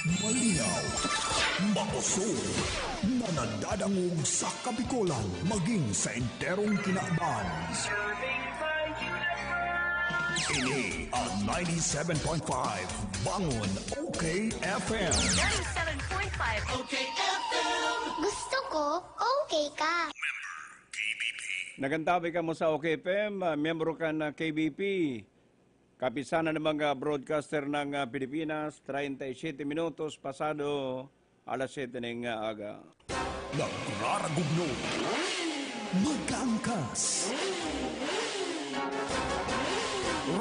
Malinaw, makusog, nanadadangog sa Kabikolan, maging sa enterong kinaban. Ini ang 97.5 Bangon OK FM. 97.5 OK FM. Gusto ko, okay ka. Nagantabi ka mo sa OKFM, miyembro ka ng KBP, kapisana ng mga broadcaster ng Pilipinas, 37 minutos pasado alas 7 ng aga. Nagraragugno, magkaangkas,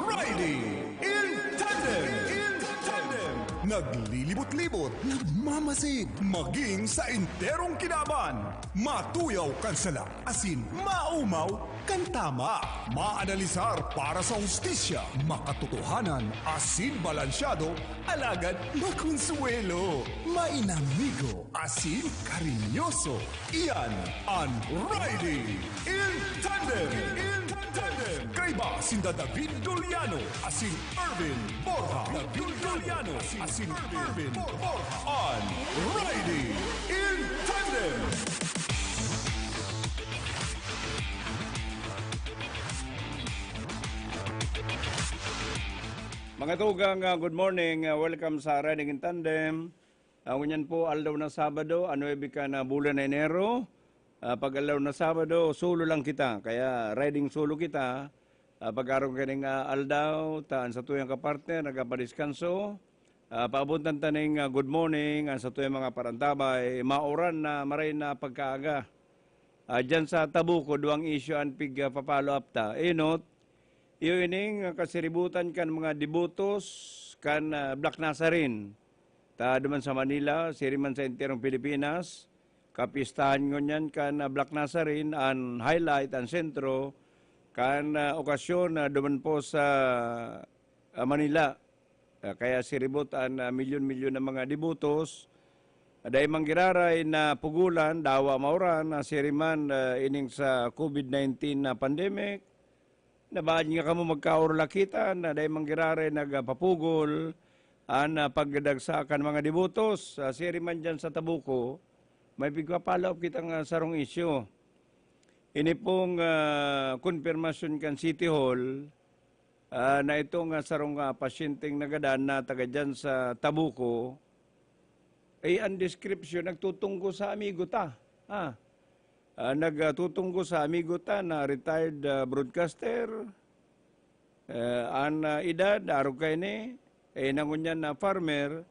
riding in tandem, naglilibot-libot, nagmamasid, maging sa enterong kinaban. Matuyaw kansala, asin maumaw, kantama, maanalisar para sa hustisya, makatotohanan, asin balansyado, alagad makonsuelo, mainamigo, asin karinyoso. Iyan ang Riding in Tandem. Kay ba sinda David Doliano, asin Irvin Borja. David Doliano, asin Irvin Borja. On Riding in Tandem. Mga tugang, good morning. Welcome sa Riding in Tandem. Ngunyan po, aldaw na Sabado, 9 ka na bulan na Enero. Pag aldaw na Sabado, solo lang kita. Kaya riding solo kita. Pag-araw ka ng aldaw, taan sa tuyang kapartner, nagpapadiskanso. Paabuntan taning good morning, sa tuyang mga parantabay, mauran na maray na pagkaaga. Diyan sa Tabuco, duwang issue ang pig papalo up ta. Inot, ining kasiributan kan mga debutos kan Black Nazarene. Ta duman sa Manila, siriman sa enterong Pilipinas, kapistahan ngunyan kan Black Nazarene, ang highlight, ang sentro, kan okasyon duman po sa Manila. Kaya siribot ang milyon-milyon ng mga debutos. Dahil manggiraray na pugulan, dawa mauran, siriman ining sa COVID-19 na pandemic. Nabaan nga kamo magkaurlakitan, dahil manggiraray nagpapugol, ang pagdagsakan mga debutos. Siriman dyan sa Tabuco, may bigpapalop kitang sarong issue. Ini pong konfirmasyon kan City Hall na itong sarong pasyenteng nagadan na taga dyan sa Tabuco, ay ang description nagtutunggo sa amigo ta. Nagtutunggo sa amigo ta na retired broadcaster, ang edad, araw kayo ni, nangunyan na farmer,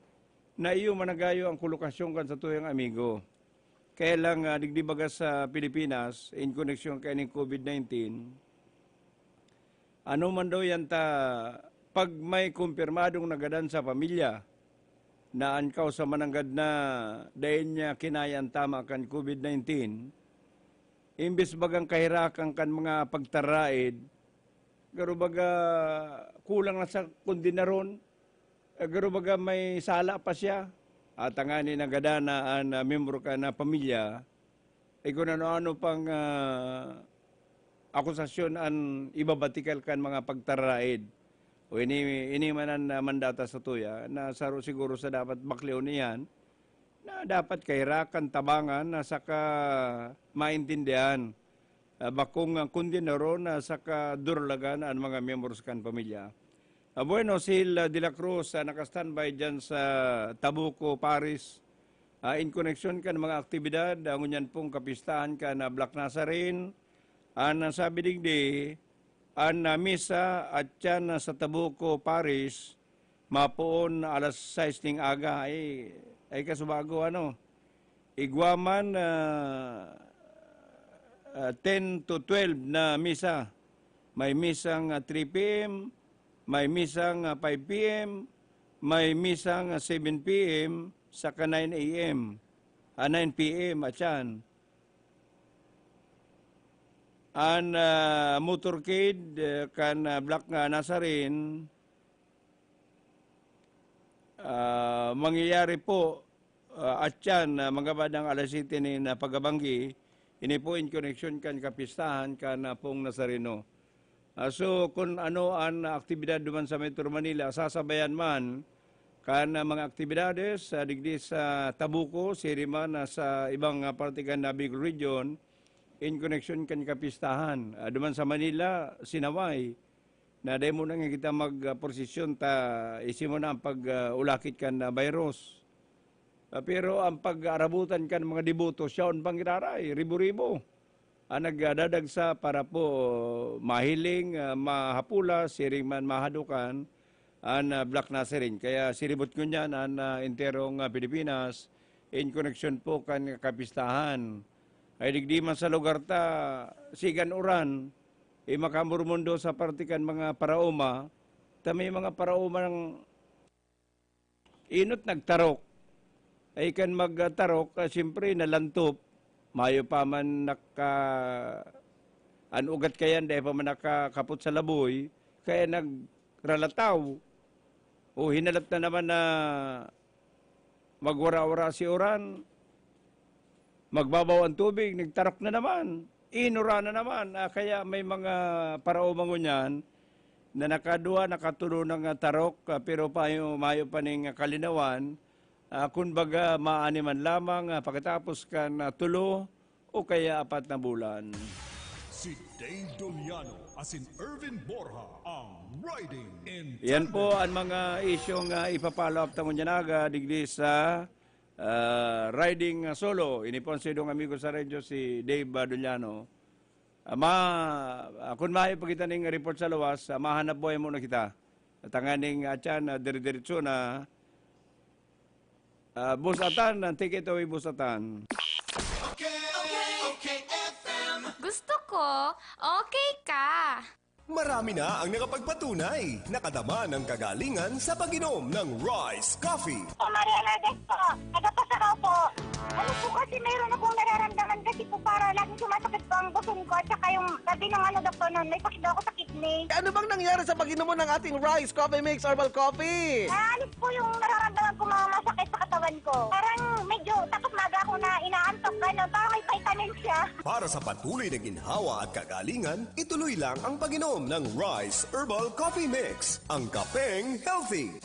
na iyo managayo ang kolokasyon kan sa tuyang amigo. Kaya lang digdibaga sa Pilipinas, in connection kay ng COVID-19, ano man daw yan ta, pag may kumpirmadong nagadan sa pamilya, na ankaw sa mananggad na dahil niya kinayan tama kan COVID-19, imbis bagang kahirakan kan mga pagtaraid, garo baga kulang na sa kundi na ron, garo baga may sala pa siya, at ang ani nagadana ang membro ka na pamilya, ay kung ano-ano pang akusasyon ang ibabatikal kan mga pagtaraid. O ini manan mandata sa tuya, na saro siguro sa dapat bakliw niyan, na dapat kahirakan, tabangan, na saka maintindihan. Bakong kundi na ron, na saka durlagan ang mga membros kan pamilya. Bueno, Sil de la Cruz, nakastandby dyan sa Tabuco, Paris. In connection kan mga aktibidad, ngunyan pong kapistahan ka na Black Nazarene, sabi digdi, ang misa at yan sa Tabuco, Paris, mapoon alas 6 ng aga, ay kasubago igwaman 10 to 12 na misa. May misang 3 p.m., may misang 5 p.m., may misang 7 p.m., saka 9 a.m., 9 p.m. at yan. Ang motorcade kan Black Nazarene, mangyayari po at yan, mga badang alas 7 ni na pagabanggi, ini po in connection kan kapistahan kan pong Nazareno. So kung ano ang aktibidad duman sa Metro Manila, sasabayan man kan mga aktibidades sa digdi sa Tabuco, Siriman, sa ibang partikan na Bicol Region in connection kan kapistahan. Duman sa Manila, Sinaway, na dahil mo na nga kita mag-prosesyon ta isi mo na ang pag-ulakit kan na virus. Pero ang pag-arabutan kan mga dibuto, siyaon pang iraray, ribo-ribo. Ang nagdadag sa para po mahiling, mahapula, siring man mahadukan, ang Black Nazarene. Kaya siribot ko niyan ang enterong Pilipinas in connection po kan kapistahan. Ay digdi man sa lugar ta, sigan uran, makamurmundo sa partikan mga paraoma, ta may mga paraoma ng inot nagtarok. Ay kan magtarok, siyempre nalantop, mayo pa man anugat kayan, dahil pa man nakakapot sa laboy, kaya nagralataw. O hinalat na naman na magwara-wara si Oran, magbabaw ang tubig, nagtarok na naman, inura na naman. Kaya may mga paraumang unyan na nakatulo ng tarok, pero mayo pa ning kalinawan, kunbaga maaniman lamang pagkatapos kan tulo o kaya 4 na bulan. Si Dave Doliano asin Irvin Borja ang Riding in Yan po ang mga isyong ipapalo up tangon naga digdi sa riding solo. Iniponsidong amigo sa radyo si Dave Doliano. Kung maipagkita ng report sa lawas, mahanap buhay muna kita. Tanganing atyan, diri-diritso na busatan, take it away busatan. Gusto ko, okay ka. Marami na ang nakapagpatunay. Nakadama ng kagalingan sa pag-inom ng Rice Coffee. Maria Lourdes po. Nagpapasaraw po. Ano po kasi mayroon akong nararamdaman kasi po para laging sumasakit po ang buson ko at saka yung sabi ng doktor nun, may sakit daw ako sa kidney. Ano bang nangyari sa pag-inom mo ng ating Rice Coffee Mix Herbal Coffee? Naalis po yung nararamdaman ko mga masakit sa katawan ko. Parang medyo takot maga ako na inaantok gano'n. Parang may vitamin siya. Para sa patuloy na ginhawa at kagalingan, ituloy lang ang pag-inom ng Rice Herbal Coffee Mix. Ang kapeng healthy.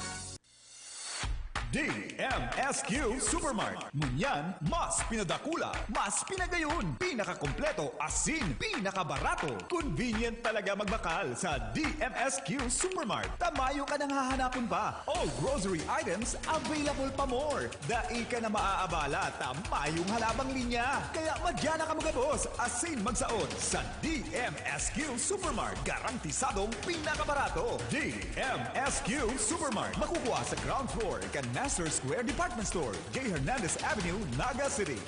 DMSQ Supermart. Munyan, mas pinadakula, mas pinagayon, pinakakompleto, asin, pinakabarato. Convenient talaga magbakal sa DMSQ Supermart. Tamayo ka nang hahanapon pa. All grocery items available pa more. Dai ka na maaabala, tamayong halabang linya. Kaya madyan na ka magabos, asin magsaon sa DMSQ Supermart. Garantisadong pinakabarato. DMSQ Supermart. Makukuha sa ground floor, Master Square Department Store, J. Hernandez Avenue, Naga City.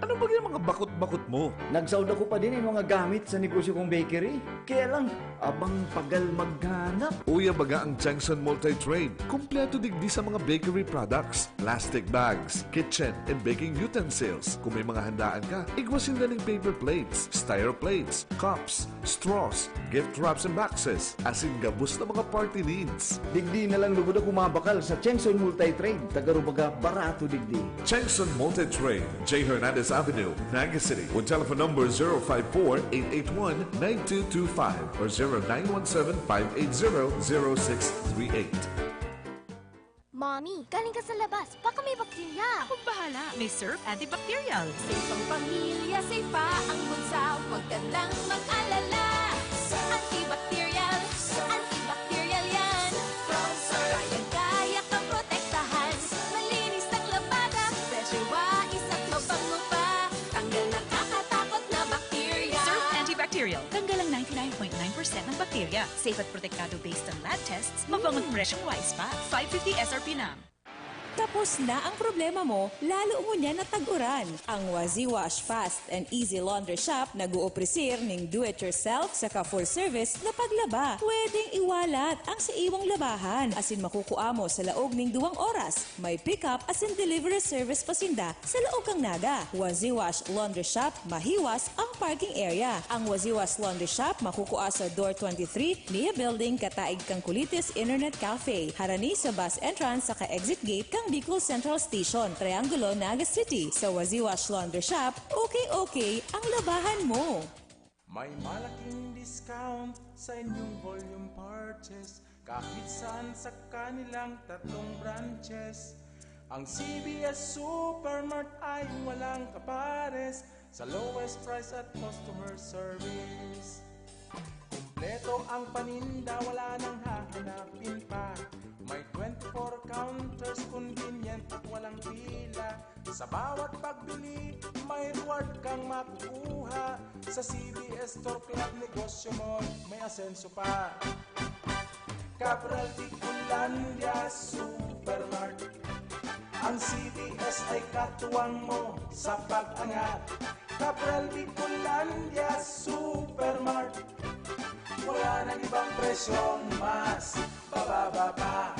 Ano ba yung mga bakot-bakot mo? Nagsaud ako pa din yung mga gamit sa negosyo kong bakery. Kaya lang, abang pagal maghanap. Uya baga ang Changson Multi-Trade. Kompleto digdi sa mga bakery products, plastic bags, kitchen and baking utensils. Kung may mga handaan ka, igwasin na ng paper plates, styro plates, cups, straws, gift wraps and boxes, asin gabos na mga party needs. Digdi na lang lugod ako mabakal sa Chengson Multi-Trade. Tagarubaga barato digdi. Changson Multi-Trade, J. Hernandez Avenue, Naga City. With telephone number 054-881-9225 or 0917-580-0638. Mommy, galing ka sa labas. Baka may bakterya. Kung bahala, may Surf Antibacterial. Safe ang pamilya, safe pa ang bunsa. Huwag ka lang mag-alala. Antibacterial, antibacterial yan. Kaya kang protektahan. Malinis ang labada. Fresh wais at mabango pa. Tanggal na kakatakot na bakterya. Surf Antibacterial. Tanggal ang 99.9% ng bakterya. Safe at protektado based on lab tests. Mabangon fresh ang wise pa. 550 SRP na. Tapos na ang problema mo, lalo mo niya natag-uran. Ang Wazi Wash Fast and Easy Laundry Shop nag-uopresir ng do-it-yourself saka full service na paglaba. Pwedeng iwalat ang sa iwang labahan asin makukuha mo sa laog ng 2 oras. May pick-up asin delivery service pasinda sa laog kang naga. Wazi Wash Laundry Shop, mahiwas ang parking area. Ang Wazi Wash Laundry Shop makukuha sa Door 23, Nia Building, Kataig kang Kulitis Internet Cafe. Harani sa bus entrance saka exit gate kang Bicol Central Station, Triangulo, Naga City. Sa Wazi Wash Laundry Shop, okay ang labahan mo. May malaking discount sa inyong volume purchase. Kahit saan sa kanilang tatlong branches, ang CBS Supermart ay walang kapares sa lowest price at customer service. Kumpleto ang paninda, wala nang hahanapin pa. May 24 counters, convenient at walang pila. Sa bawat pagbili, may reward kang makukuha. Sa CBS Store Club, negosyo mo, may asenso pa. Cabral Bicolandia Supermart, ang CBS ay katuwang mo sa pag-angat. Cabral Bicolandia Supermart, wala nang ibang presyong mas bababa pa.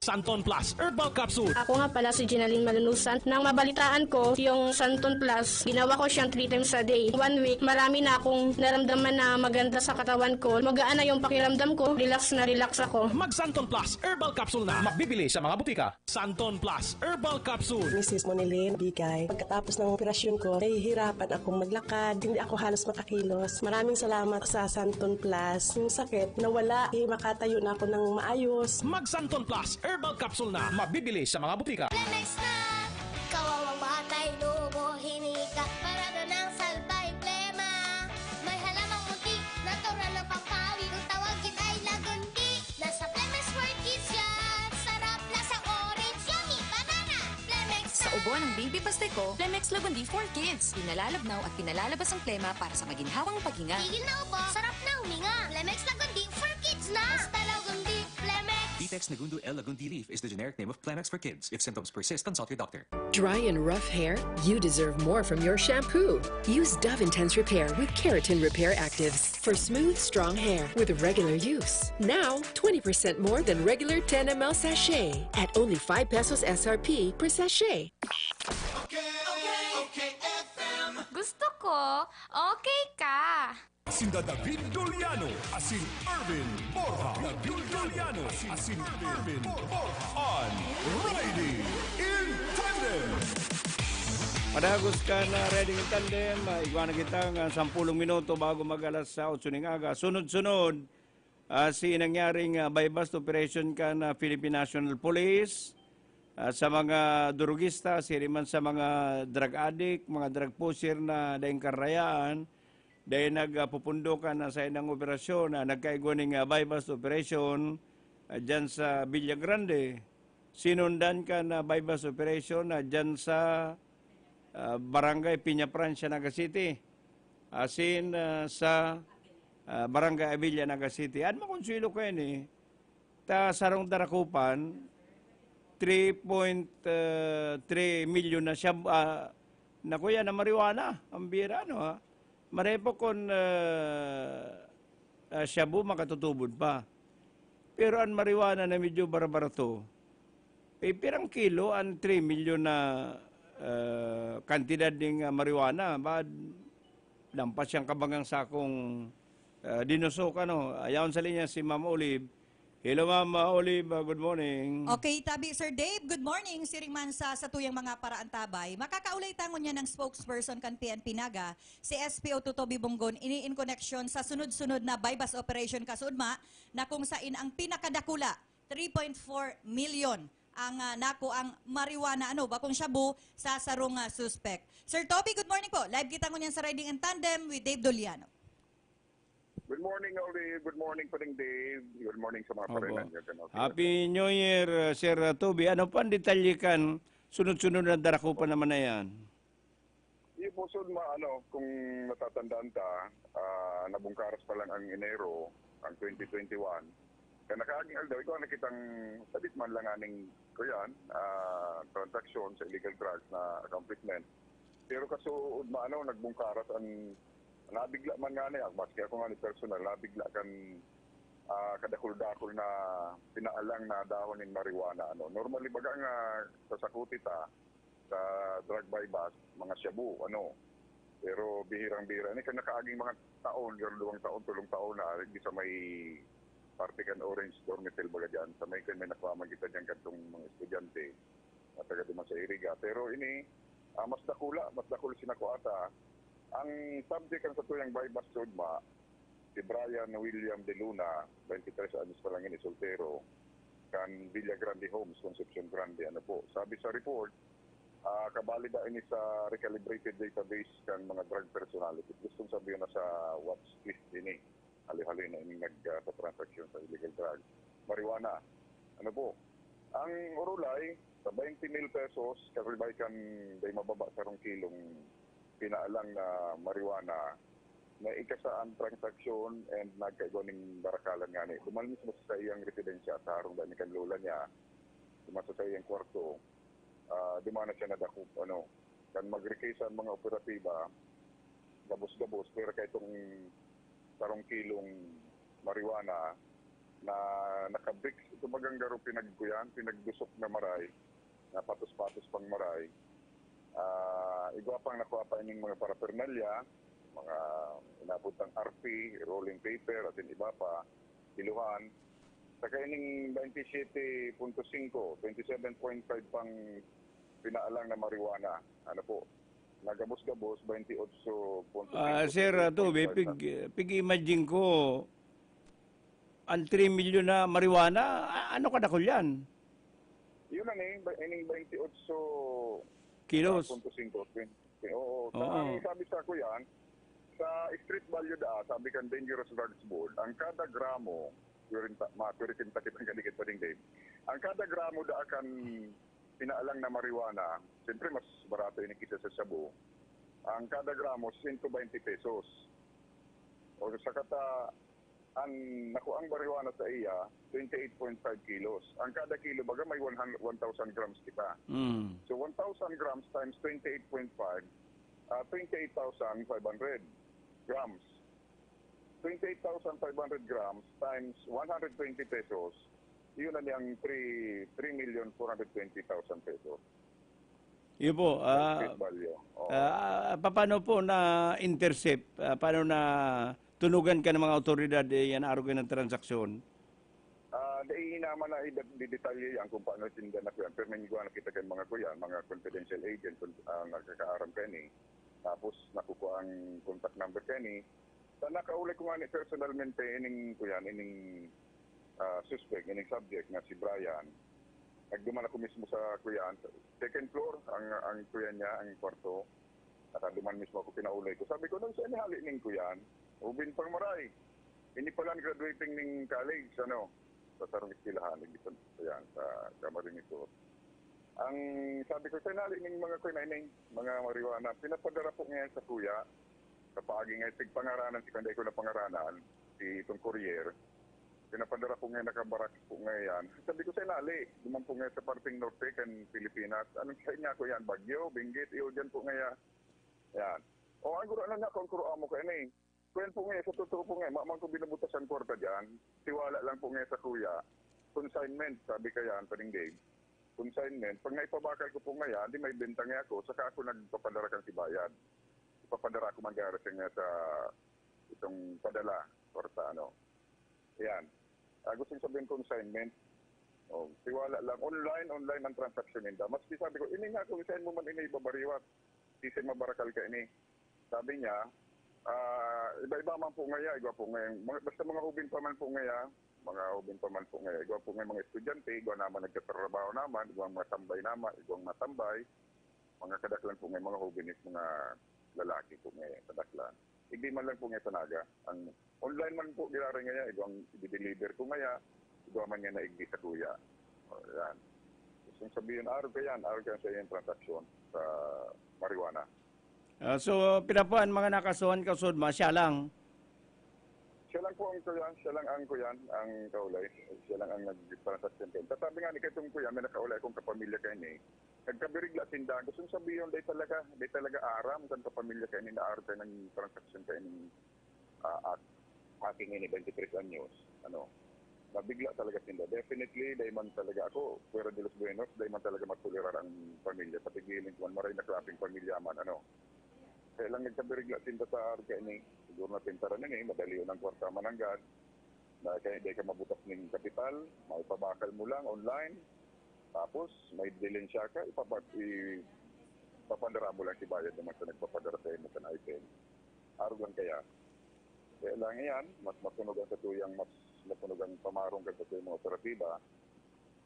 Santon Plus Herbal Capsule. Ako nga pala si Ginaline Malunusan. Nang mabalitaan ko yung Santon Plus, ginawa ko siyang 3 times a day. 1 week, marami na akong naramdaman na maganda sa katawan ko. Magaan na yung pakiramdam ko. Relax na relax ako. Mag Santon Plus Herbal Capsule na. Mabibili sa mga butika. Santon Plus Herbal Capsule. Mrs. Monilin Bigay, pagkatapos ng operasyon ko, nahihirapan akong maglakad. Hindi ako halos makakilos. Maraming salamat sa Santon Plus. Yung sakit, nawala. Makatayo na ako ng maayos. Mag Santon Plus Herbal Capsule na. Mabibili sa mga butika. Plemex na! Kawawang batay, lubo, hinika. Parado ng salbay, plema. May halamang munti, natural ng pampawi. Kung tawagin ay lagundi. Nasa Plemex World Kids yan. Sarap na sa orange, yummy, banana. Plemex na! Sa ubo ng baby pasteko, Plemex Lagundi for Kids. Pinalalabnaw at pinalalabas ang plema para sa maginhawang paghinga. Tigil na ubo, sarap na huminga. Plemex Lagundi for Kids na! Basta Lagundi, Plemex. Vitex Nagundu L. Lagundi Leaf is the generic name of Plemex for kids. If symptoms persist, consult your doctor. Dry and rough hair? You deserve more from your shampoo. Use Dove Intense Repair with Keratin Repair Actives for smooth, strong hair with regular use. Now, 20% more than regular 10 ml sachet at only 5 pesos SRP per sachet. Gusto ko, okay ka. Sinda David Doliano, asin Irvin Borja. David Doliano, asin Irvin Borja. On Ready in Tandem. Padagos ka na Ready in Tandem. Iguana kita ng 10 minuto bago mag-alas sa 8 ng aga. Sunod-sunod, si nangyaring bypass operation ka na Philippine National Police. Sa mga durugista, siriman sa mga drug addict, mga drug pusher na daing karayaan, dahil nagpupundo ka na sa inang operasyon na nagkaiguaning bypass operation dyan sa Villa Grande. Sinundan ka na bypass operation dyan sa Barangay Piña Francia, Naga City. Asin sa Barangay Avilla, Naga City. At makonsuelo ko yun eh. Ta sarong darakupan, 3.3 million na siya, na kuya na marijuana. Ang bira, no ha? Marepo kon shabu makatutubod pa. Pero ang marijuana na medyo barbarato, pirang kilo ang 3 million na kantidad ng marijuana. Bad lampas siyang kabangang sakong dinosok. Ayaw sa linya si Ma'am Olive. Hello, Ma'am Olive. Good morning. Okay, tabi Sir Dave. Good morning. Siringman sa tuyang mga paraan tabay. Makakaulay tangon niya ng spokesperson kan PNP Naga, si SPO Totobi Bonggon, in connection sa sunod-sunod na bypass operation kasudma na kung sain ang pinakadakula, 3.4 million ang nako ang marijuana bakong shabu sa sarong suspect. Sir Toby, good morning po. Live kita ngunyan sa Riding in Tandem with Dave Doliano. Good morning, Olive. Good morning, Paring Dave. Good morning sa mga parenan niyo. Happy New Year, Sir Toby. Ano pa ang detalye kan? Sunod-sunod na darakupan naman na yan. Yung po, kung natatandaan ta, nabungkaras pa lang ang Enero, ang 2021. Kaya nakaaging aldaw, ikaw nakitang sabit man lang aning transaction sa illegal drugs na accomplishment. Pero kaso, nagbungkaras ang nabigla man nga niya, maski ako nga ni personal, nabigla kan kadakul-dakul na pinaalang na dahon ng marijuana. Normally baga nga sasakuti ta sa drug bypass, mga shabu, pero bihirang-bihira. Kan nakaaging mga taon, 2 taon, 3 taon na, di sa may partikan orange dormitel baga dyan, sa may nakwamagitan dyan katong mga estudyante at taga duman sa Iriga. Pero ini, mas dakul sinakuata. Ang subject ang sa tuyang bypass sudma, si Brian William De Luna, 23 anos pa lang yun, soltero, kan Villa Grande Homes, Concepcion Grande, ano po. Sabi sa report, kabali ba ini sa recalibrated database kan mga drug personality. Gustong sabihin na sa watch list ini. Hali-hali na ini sa transaction sa illegal drug. Marijuana. Ano po? Ang urulay, sa 20 mil pesos, karibay kan day mababa sa 2 kilong pinaalang na marijuana na ikasaan transaksyon and nagkaigoning barakalan nga ni. Dumalmis mo sa iyang residensya sa harong dami kan lola niya. Dumasa sa iyang kwarto. Dumana siya na dako, kan mag-recase ang mga operatiba, gabos-gabos, pero kaya itong 2 kilong marijuana na nakabricks, ito bagang garo pinagkuyan, pinagdusok na maray, na patos-patos pang maray. Igwa pang nakuha pa ining mga paraphernalia, mga inabot ng RP, rolling paper, at iba pa, kiluhan. Saka ining 27.5, 27.5 pang pinaalang na marijuana. Ano po? Nagabos-gabos, 28.5. Sir, pig-imagine ko, ang 3 million na marijuana, ano kadakol yan? Yun na ining 28 kilos. Oo. Ang sabi sa ako yan, sa street value sabi kan Dangerous Drugs Board, ang kada gramo, maturitin takit ang galigid pa rin, Dave, ang kada gramo akan pinaalang na marijuana, siyempre mas barato yun kisa sa Cebu, ang kada gramo 120 pesos. O sa kata, ang nakuang marijuana sa iya, 28.5 kilos. Ang kada kilo, baga may 1,000 grams kita. So 1,000 grams times 28.5, 28,500 grams. 28,500 grams times 120 pesos, yun na niyang 3,420,000 pesos. Yun po. Paano po na-intercept? Paano na tunugan ka ng mga otoridad yan arugan ng transaksyon? Dahil naman na i-detalye yan kung paano tinda na ko yan. Pero may na kita kayo mga kuyan, mga confidential agent ang nagkakaaram ka ni. Tapos nakukuha ang contact number ka ni. Sa nakaulay ko nga ni personalmente ining suspect, ining subject na si Brian. Nagduman ako mismo sa kuyan. Second floor, ang kuyan niya, ang kwarto. Nakaduman mismo ako pinaulay ko. Sabi ko, nung sa inihali ning kuyan, ubin pang maray. Hindi pala graduating ning college, sa sarong istilahan, nagbitan kuyan sa kamarin ito. Ang sabi ko, sa inihali ning mga kuyan, mga marijuana, pinapadara po ngayon sa kuya, sa paagi nga isig pangaranan, si kanday ko na pangaranan, si itong courier, pinapadara po ngayon, nakabarak po ngayon. Sabi ko sa inali, duman po ngayon sa parting Norte, kan Pilipinas. Anong sa inyo ko yan? Bagyo, Benguet, iyo dyan po ngayon. Yan. O, ang guro na nga, kung kuro mo kayo na Kuyan po ngayon, sa totoo po ngayon, mamang ko binabutasan kwarta dyan, tiwala lang po ngayon sa kuya. Consignment, sabi kayan, paring Dave. Consignment, pag naipabakal ko po ngayon, di may benta nga ako, saka ako nagpapadara kang sibayad. Ipapadara ko mag-arasing nga sa itong padala, kwarta, Yan. Gusto sabihin consignment. Tiwala lang. Online ang transaction nila. Mas sabi ko, ini nga, kung isahin mo man ini ibabariwat. Sisi mabarakal ka ini. Sabi niya, iba-iba man po ngaya, igwa po ngayon. Basta mga hubin pa man po ngaya, igwa po ngayon mga estudyante, igwa naman nagkatrabaho naman, igwa mga tambay naman, igwa matambay. Mga kadaklan po ngayon, mga hubin is mga lalaki po ngayon, kadaklan. Hindi man lang po ngayon sa naga. Ang online man po gilari ngayon, igwang i-deliver po ngayon, igwa man nga naigdi sa kuya. Yan. Gusto sabihin, araw ka sa iyong transaksyon sa marijuana. So, pinapuan mga nakasuhan kasud, siya lang. Siya lang po ang kuyan, ang kaulay. Siya lang ang nag-transaction kayo. Sabi nga ni Ketong kuya, may nakaulay akong kapamilya kayo ni. Nagkabirigla tinda. Gusto sabihin, di talaga aram kung kapamilya kayo ni na-aram kayo ng transaction kayo ni aking ini 23 anyos. Mabigla talaga tinda. Definitely, dahil man talaga ako, Fuera de los Buenos, dahil man talaga matulirar ang pamilya. Patigilin ko, maray na klaping pamilya man, Kaya lang nagkabirigla tinda sa arka ini. Siguro na tintaran na madali yun ang kwarta mananggad. Na kaya hindi ka mabutas ng kapital, maipabakal mo lang online. Tapos, may dilensya ka, ipapadara mo lang si bayad naman sa nagpapadara sa imo sa item. Arugan kaya. Kaya lang yan, mas matunog ang katuyang, mas matunog ang pamarong katuyang mga operatiba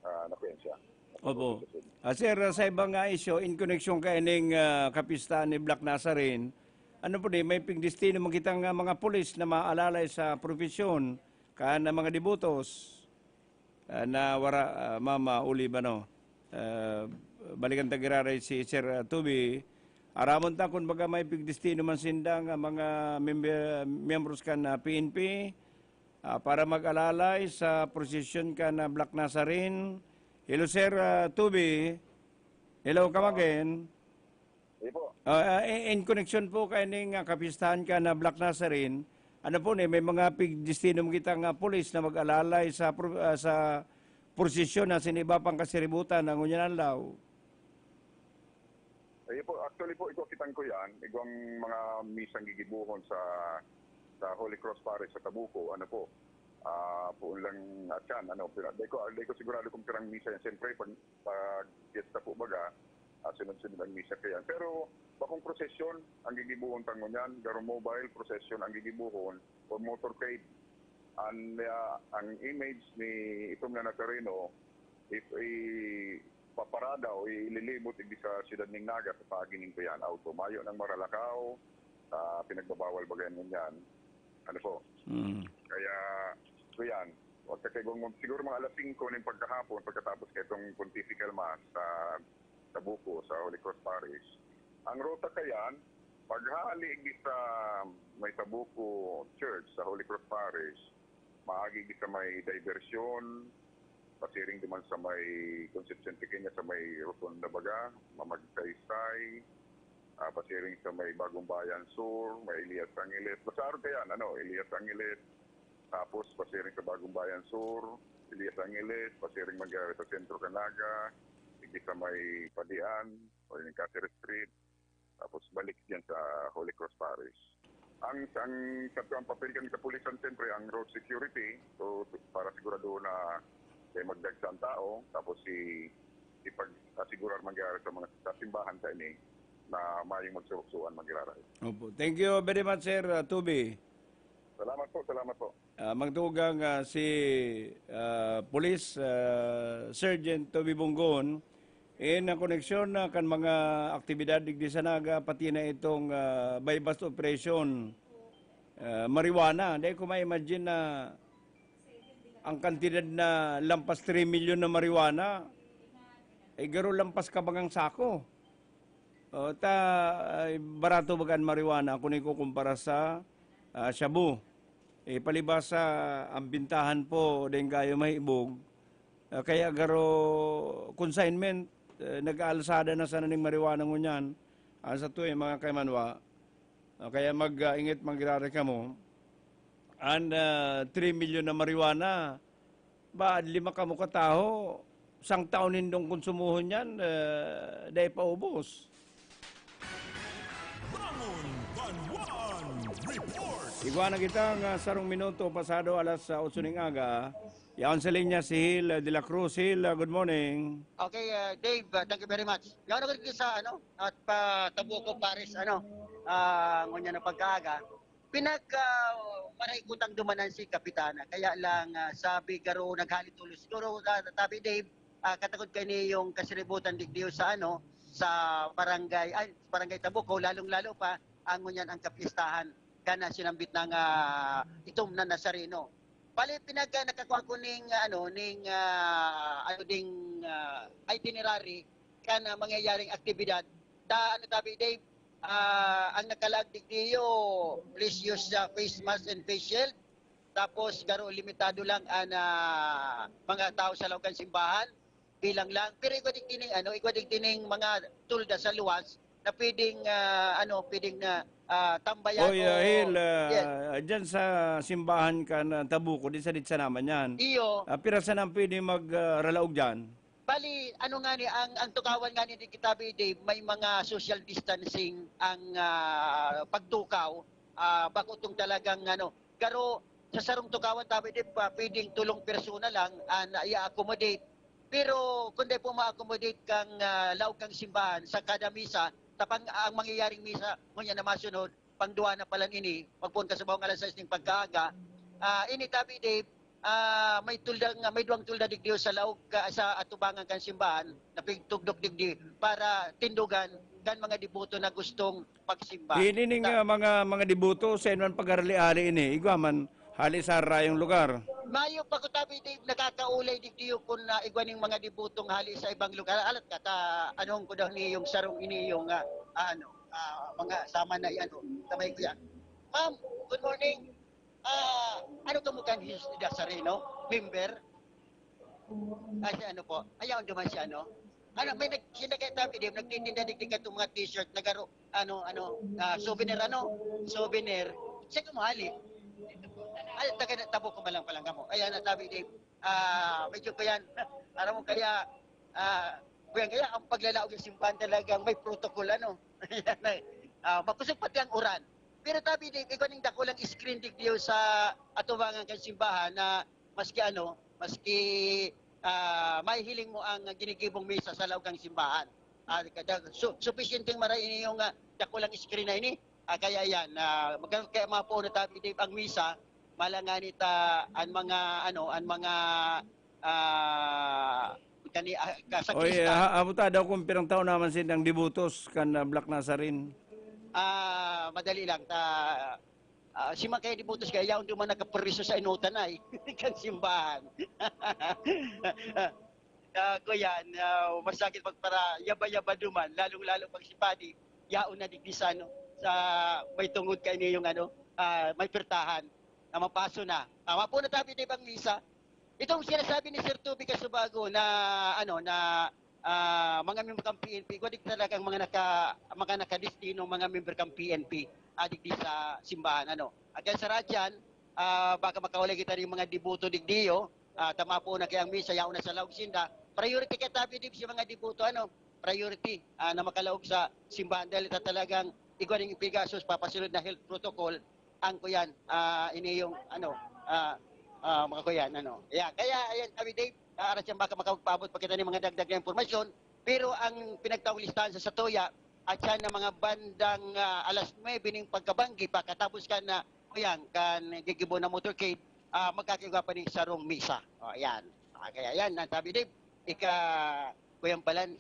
na kwensya. Opo. Sir, sa ibang isyo, in connection kay ning kapistahan ni Black Nazarene, ano po may pigdestino mo kitang mga pulis na maalalay sa profesyon, kaan na mga debutos, na wara mama uli ba no? Balikan tagiraray si Sir Tubi, aramon ta kung baga may pigdestino man sindang mga members ka na PNP, para mag-alalay sa prosesyon ka na Black Nazarene. Hello, Sir Tubi. Hello, come again. In connection po kay ning kapistahan ka na Black Nazarene, ano po may mga pigdestino mo kitang pulis na mag-alalay sa prosesyon na siniba pang kasiributan ng Unyananlaw. Actually po, ito kitang ko yan. Igong mga misang gigibuhon sa Holy Cross Parish sa Tabuco. Ano po? Po lang at yan. Di ko sigurado kung pirang misa yan. Siyempre, pag fiesta po baga, sunod-sunod ang misa kayan. Pero, bakong prosesyon, ang gigibuhon tangon yan. Garo mobile procession ang gigibuhon for motorcade. Ang image ni itong na Nazareno, if paparada o ililibot sa siyudad ng Naga sa pagining ko yan, auto. Mayo ng Maralacao, pinagbabawal bagayan nun yan. Ano po? Kaya, so yan. Siguro mga alas 5 ng pagkahapon, pagkatapos ka itong Pontifical Mass sa Tabuco, sa Holy Cross Parish. Ang rota kayan, paghalig sa may Tabuco Church, sa Holy Cross Parish, maagi sa may diversyon, pasiring naman sa may Concepcion Pequeña, sa may Rotonda Baga, Mamagsaysay, pasiring sa may Bagong Bayan Sur, may Elias Angeles. Basaro kaya, Elias Angeles, tapos pasiring sa Bagong Bayan Sur, Elias Angeles, pasiring magyari sa Sentro Canaga, higit sa may Padian, o yung Cáceres Street, tapos balik yan sa Holy Cross Parish. Ang papel kami sa pulisan, siyempre, ang road security, so para sigurado na magdagsa ang tao, tapos ipag-asigurar magyari sa mga simbahan sa ini na mayong magsusuan magyari. Opo. Thank you very much, Sir Tubi. Salamat po. Magtugang si Police Sergeant Tubi Bunggon in koneksyon na kan mga aktibidad digdi sa Naga, pati na itong bypass operation marijuana. Dahil ko ma-imagine na ang kantidad na lampas 3 million na marijuana, ay garo lampas kabangang sako. Barato bagan marijuana kung ikukumpara sa shabu. Palibas sa ang bintahan po din kayo mahibog. Kaya garo consignment, nag-aalsada na sana ng marijuana ngunyan. Sa tuwi mga kaymanwa. Kaya mag-ingit magrare ka mo. And 3 million na marijuana, ba 5 ka mo kataho, isang taon nindong konsumuhon yan, dahil paubos. Iguana kita nga sarong minuto pasado alas 8 ng aga. Yan sa linya si Hil de la Cruz. Hil, good morning. Okay, Dave, thank you very much. Yan ako rin sa at Tabuco Paris, ngunya na pagkaaga. Maraikutang dumanan si Kapitana. Kaya lang sabi garo naghali-tulo. Siguro tabi Dave, katagod kayo yung kasiributan digdiyo sa sa barangay Tabuco, lalong-lalo pa ang ngunyan ang kapistahan kana sinambit ng itom na Nazareno. Bali nakakuha ko ning itinerary kana mangyayaring aktibidad. Tabi Dave, ang nakalagdig diyo, please use face mask and face shield. Tapos garo limitado lang ang mga tao sa loob ng simbahan, bilang lang. Pero ikaw dining mga tulda sa luwas na pwedeng tambayan. Hil, dyan sa simbahan ka na Tabuco, di sa naman yan. Iyo. Pira sa nang pwede magralaog dyan? Bali, ang tukawan nga ni Kitabi Dave, may mga social distancing ang pagtukaw, bako itong talagang garo sa sarong tukawan Tabi Dave, pwedeng tulong persona lang na i-accommodate. Pero kung di po ma-accommodate kang laog kang simbahan sa kada misa, tapang ang mangyayaring misa, ngunya na masunod, pangduwa na pala ini, pagpunta sa bawang alas 6 ng pagkaaga, ini tabi Dave, may duwang tulda digdi sa laog sa atubangan kan simbahan na pigtugdok digdi para tindugan gan mga dibuto na gustong pagsimba. Hinining mga dibuto sa inuman pag-arali-ali ini, igwaman hali sa rayong lugar. Mayo pa ko tabi Dave, nakakaulay digdi kun na igwaning mga dibutong hali sa ibang lugar. Alat ka ta anong ko daw ni yung sarong ini yung mga sama na yan. Tamay ko yan. Ma'am, good morning. Ano ka mukhang His Dasareno? Member? Si ano po? Ayaw duman siya, ano? May sinagkatabi din, nagtitinda digdig ka itong mga t-shirt, souvenir, souvenir. Siya kumahali. Ay, tabo ko malang palang mo. Ayan, natabi din. Medyo ko yan. Alam mo kaya, kaya ang paglalaog ng simbahan talagang may protocol, makusog pati ang uran. Pero tabi din, ikaw ning dakulang screen digdiyo sa atubangan kan simbahan na maski may hiling mo ang ginigibong misa sa laog kang simbahan. Sufficienteng maray ini yung dakulang screen na ini. Kaya yan, kaya mga po na tabi din ang misa, malanganita ang mga kasakrista. Abuta daw kung pirang taon naman silang dibutos kan Black Nazarene. Madali lang si man kaya dibutos kaya yaon duman nagkaperiso sa inutan ay kan simbahan. Ko yan, masakit pag para yaba-yaba duman, lalong-lalo pag si Padi, yaon na digdisan sa may tungod kay niyo yung may pertahan na mapaso na. Mapo na tabi na ibang misa. Itong sinasabi ni Sir Tubi Casubago na mga member kang PNP, kudik talagang mga nakadistino mga member kang PNP digdi sa simbahan. Again sa radyan, baka makawalay kita rin mga dibuto digdiyo, tama po na kayang misa, yaon na sa laog sinda. Priority kaya tabi din si mga dibuto, priority na makalaog sa simbahan dahil talagang igwa rin ipigasos, papasunod na health protocol, ang kuyan, ini yung mga kuyan, Yeah, kaya ayan tabi Dave, aras yan baka makapabot pa kita ng mga dagdag na impormasyon, pero ang pinagtaulistahan sa Satoya, at yan na mga bandang alas 9 ning pagkabanggi, pagkatapos ka na, kuyan, kan gigibo na motorcade, magkakagawa pa ning sarong misa. Ayan. Kaya yan, tabi Dave, kuyan palan,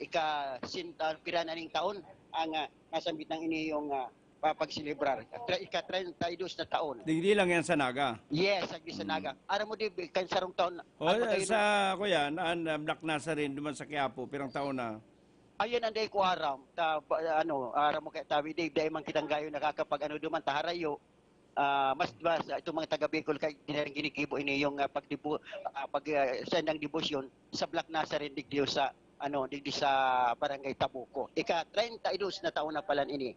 pirana ning taon, ang nasambit ng ini yung pagsilibrar. Ika-32 na taon. Digdi lang yan sa Naga? Yes, agdi sa Naga. Aram mo di, kan sarong taon. Sa kuya, Black Nazarene, duman sa Quiapo, pirang taon na. Ayun ang day ko aram. Aram mo kaya tabi Dave, dahil man kitang gayo nakakapag duman, taharayo. Mas itong mga taga-Bicol kay dinaring ginikibo ini yung sendang debosyon sa Black Nazarene digdi sa digdi sa Barangay Tabuco. Ika-32 na taon na palan ini.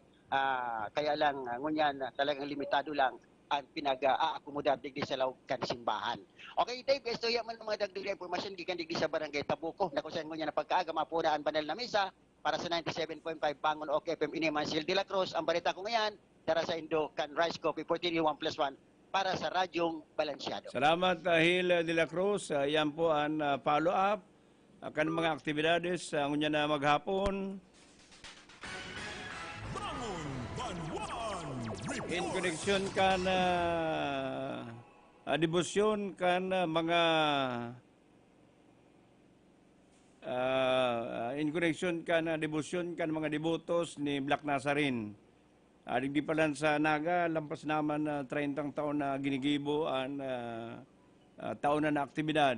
Kaya lang ngunyan talagang limitado lang ang pinag-aakomodar digdi sa laog kan simbahan. Okay, Dave, gusto yaman ng mga dagdag na impormasyon gikan digdi sa Barangay Tabuco. Nakusan ngunyan na pagkaaga mapuna ang banal na misa para sa 97.5 Bangon OK FM ini Mansil de la Cruz. Ang balita ko ngayon, tara sa Indo kan Rice Coffee 141+1 para sa Radyong Balansyado. Salamat, Hil de la Cruz. Yan po ang follow-up kan mga aktibidades ngunyan na maghapon. In connection kan debosyon kan mga in connection kan debosyon kan mga devotos ni Black Nazarene. Digdi palan sa Naga, lampas naman 30 taon na ginigibo ang taon na aktibidad.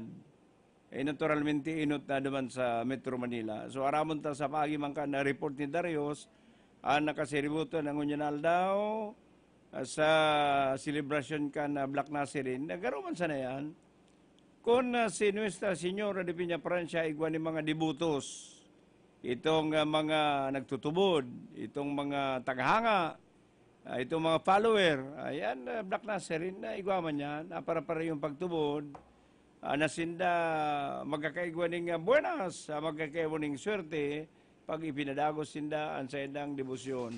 Naturalmente inot na naman sa Metro Manila. So aramon ta sa paagi man kan report ni Darius, nakasiributo ng unyanal daw sa celebration kan Black Nazarene. Nagaroman sana yan. Kung si Nuestra Señora de Piña Francia, igwa ni mga debutos, itong mga nagtutubod, itong mga tagahanga, itong mga follower, ayan, Black Nazarene, igwa man yan, para yung pagtubod, nasinda magkakaigwa ng buenas, magkakaigwa ng swerte, pag ipinadagos sinda ang sa indang debosyon.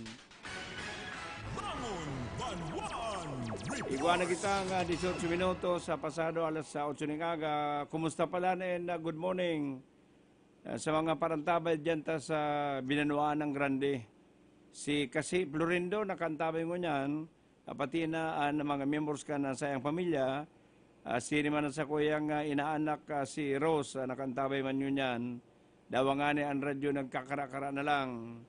Igwa na kita nga 18 minutos sa pasado alas 8 ng aga. Kumusta pala na good morning sa mga parantabay dyan ta sa Binanuan ng Grande. Si kasi Florindo, nakantabay mo niyan, pati na mga members ka na sa iyang pamilya, si naman sa kuyang inaanak si Rose, nakantabay man yun yan, dawangani ang radyo nagkakara-kara na lang.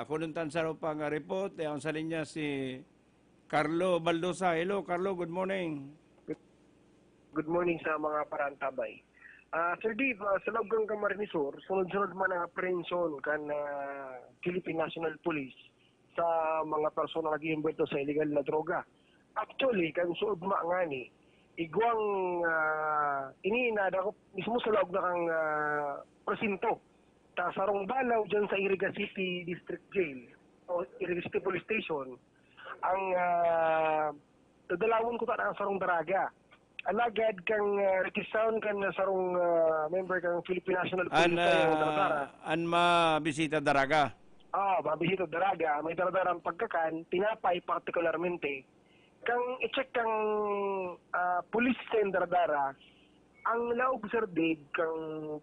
Kununtan sa pang report, ang sa linya si Carlo Baldosa. Hello, Carlo, good morning. Good morning sa mga parantabay. Sir Dave, sa loob ng Camarines Sur, sunod-sunod man ang apprehension kan Philippine National Police sa mga persona nag-iimbento sa illegal na droga. Actually, kan suod nga ni, igwang iniinada ko mismo sa loob na kang presinto. Ta sarong balaw dyan sa Iriga City District Jail o Iriga City Police Station, ang dadalawon ko ta ang sarong daraga. Alagad kang rekisaon kan sarong member kang Philippine National Police sa Daradara. An mabisita daraga. Mabisita daraga. May daradarang pagkakan, tinapay partikularmente. Kang i-check kang police sa Daradara, ang na-observe kang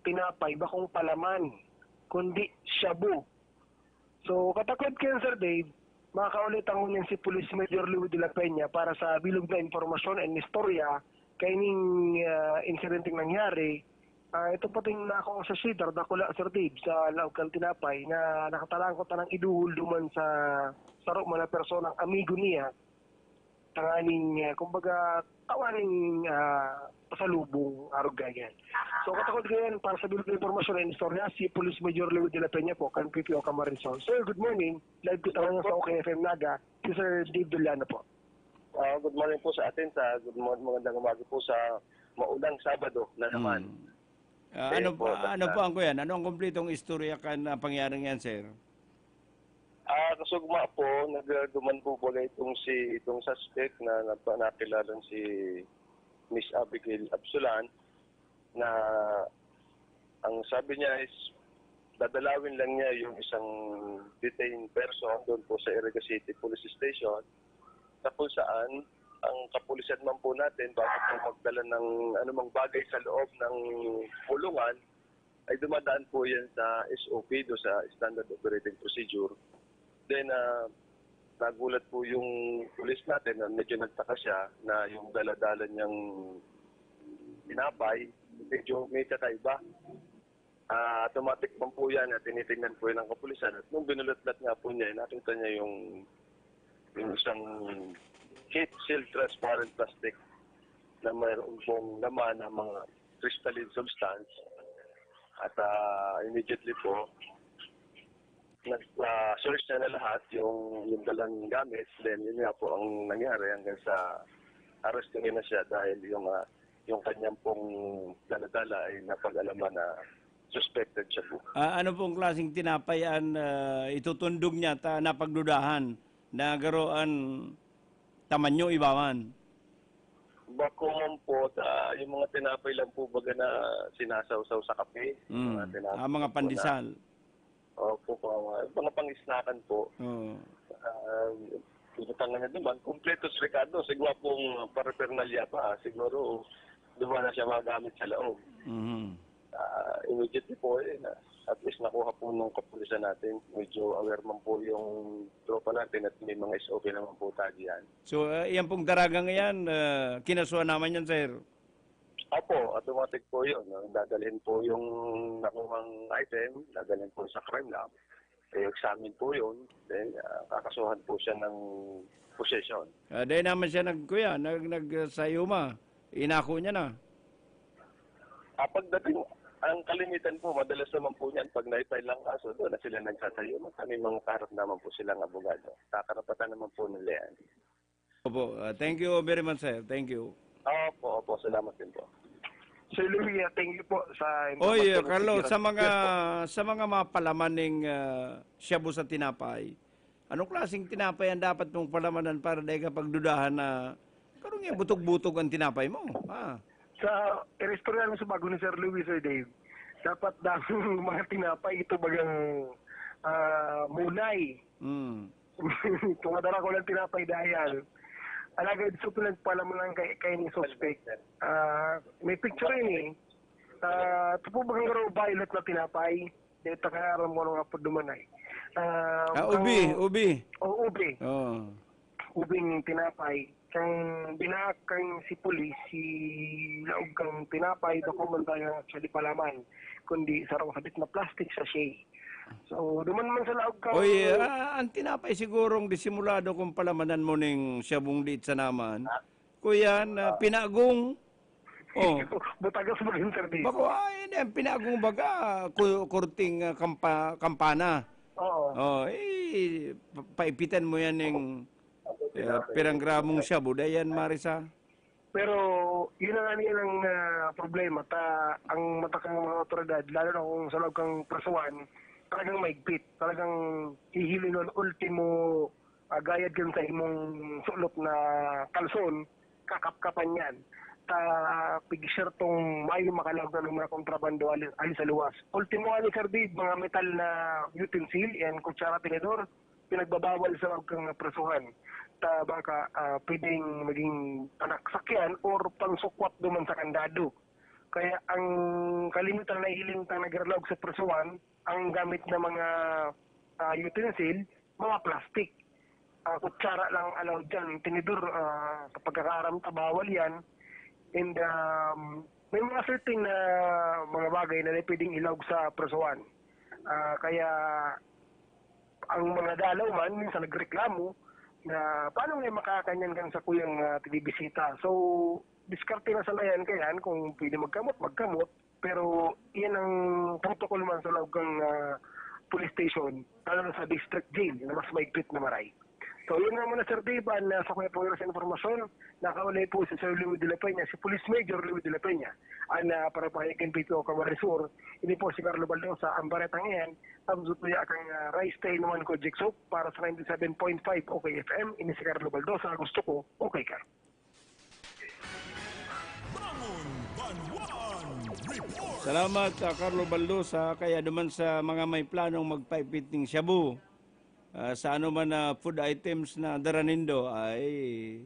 tinapay bakong palaman, kundi shabu. So, katakot kayo, Sir Dave, makakaulit ang unyang si Police Major Louis de la Peña para sa bilog na informasyon and istorya kaining incidenting nangyari. Ito pating na akong associator, dakula Sir Dave, sa Laukal Tinapay na nakatalang ko tanang iduhul duman sa sarok mga personang amigo niya, tanganing, kumbaga, tawaning pasalubong arugayan. So katakot ganyan para sa bilog na informasyon and istorya, si Police Major Louis de la Peña po, kan PPO Camarines Sur. Sir, good morning. Live ko tanong sa OKFM Naga, si Sir Dave Dullano po. Good morning po sa atin. Magandang umaga po sa maulang Sabado na naman. Ano po ang kuyan? Ano ang kumpletong istorya kan pangyaring yan, sir? Kasugma po, nagduman po pala itong suspect na nakilalang si Miss Abigail Absulan na ang sabi niya is dadalawin lang niya yung isang detained person doon po sa Iriga City Police Station, na kung saan ang kapulisan man po natin bago po magdala ng anumang bagay sa loob ng kulungan ay dumadaan po yan sa SOP, do sa Standard Operating Procedure. Then nagulat po yung pulis natin na medyo nagtaka siya na yung daladala niyang tinapay medyo may kakaiba. Automatic man po yan at tinitingnan po yan ng kapulisan at nung binulatlat nga po niya, nakita niya yung isang heat-sealed transparent plastic na mayroon pong laman ng mga crystalline substance at immediately po nag-search na lahat yung dalang gamit. Then yun nga po ang nangyari hanggang sa arrestin na siya dahil yung kanyang pong daladala ay napag-alaman na suspected siya po. Ano pong klaseng tinapayan itutundog niya napagdudahan na garoan tamanyo ibawan? Bakumon po, yung mga tinapay lang po baga na sinasaw-saw sa kape. Mga pandesal. Opo po, mga pang-isnakan po. Pinutangan na naman, kompleto si Ricardo, siguro pong parapernalya pa, siguro duman na siya magamit sa loob. Immediately po, at least nakuha po nung kapulisan natin. Medyo aware man po yung tropa natin at may mga SOP naman po tayo yan. So, yan pong daragang yan, kinasuhan naman yan, sir? Opo, automatic po yun. Dadalhin po yung nakuhang item, dadalhin po sa crime lab. I-examine po yun, then kakasuhan po siya ng possession. Dahil naman siya nagsayuma, inako niya na. Pagdating, ang kalimitan po, madalas naman po niyan, pag na-file lang kaso, doon na sila nagsasayo. Kami mga kaharap naman po silang abogado. Kakarapatan naman po nila yan. Opo, thank you very much, sir. Thank you. Opo, salamat din po. Sir Louis, thank you po sa Oy, Carlo, sa mga mapalaman ng shabu sa tinapay, anong klaseng tinapay ang dapat mong palamanan para dahil kapag dudahan na karong yung butog-butog ang tinapay mo? Sa restaurant sa bago ni Sir Louis, Sir Dave, dapat dahil mga tinapay ito bagang munay. Kung madara ko lang tinapay dahil, alagad so pinagpalaman lang kay ni suspect. May picture rin ito po bagang raw violet na tinapay. Dito kaya aram mo nga po dumanay. Ubi. Ubi. Oh. Ubing tinapay. Kang binakang si pulis, si laog kang tinapay, dokumentayo actually palaman. Kundi sarang sabit na plastic sa shay. So, duman man sa laog kang... Oy, ang tinapay sigurong disimulado kung palamanan mo ning siyabong liit sa naman. Kuya, pinagong. Oh. Butagas mo rin, sir. Bako, pinagong baga, kurting kampana. Oo. Paipitan mo yan ng pirang gramong shabu. Dayan, Marisa. Pero, yun ang ang problema. Ang matakang mga otoridad, lalo na kung sa loob kang prasuan, talagang maigpit. Talagang hihili nun ultimo gayad kan sa imong sulot na kalson, kakapkapan yan. Pigisir tong may makalawag na ng mga kontrabando alis sa luwas. Ultimo ali sir Dave, mga metal na utensil and kutsara tinidor, pinagbabawal sa loob kang prasuhan. Baka pwedeng maging anak sakyan or pangsukwat duman sa kandado. Kaya ang kalimitan na ihilintang nagralog sa prasuhan, ang gamit na mga utensil, mga plastic. Kutsara lang allowed dyan. Tinidor, kapag kakaramta, bawal yan. And may mga certain na mga bagay na pwedeng ilawag sa prasuhan. Kaya ang mga dalaw man, minsan nagreklamo na paano nga makakanyan kang sa kuyang tinibisita. So, diskarte na sa layan kayan kung pwede magkamot. Pero yan ang protocol man sa loob ng police station, lalo na sa district jail na mas maigpit na maray. So, yun nga muna, Sir Dave, sa kuya po sa informasyon, nakaulay po si Sir Louis de la Peña, si Police Major Louis de la Peña, para pakikin Pito Camarisur, ini po si Carlo Baldosa, ang baretang yan, tapos ito kang Rice Tay naman ko, Jigsaw, para sa 97.5 OK FM, ini si Carlo Baldosa, gusto ko, okay ka. Salamat Carlo Baldosa. Kaya naman sa mga may planong magpaipit ng shabu, sa ano man na food items na daranindo ay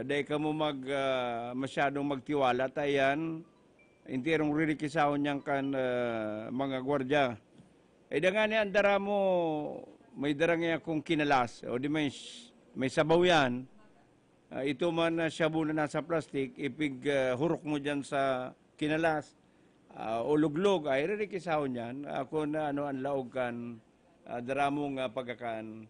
dahil ka mo masyadong magtiwala tayan, intirong rinikisahon niyang kan mga gwardya. Ay da nga niya, ang dara mo, may dara nga kung kinalas, o di may sabaw yan, ito man na shabu na nasa plastic, ipig hurok mo dyan sa kinalas, o luglog, ay rinikisahon yan, kung ano ang laog kan, daramong pagkakaan.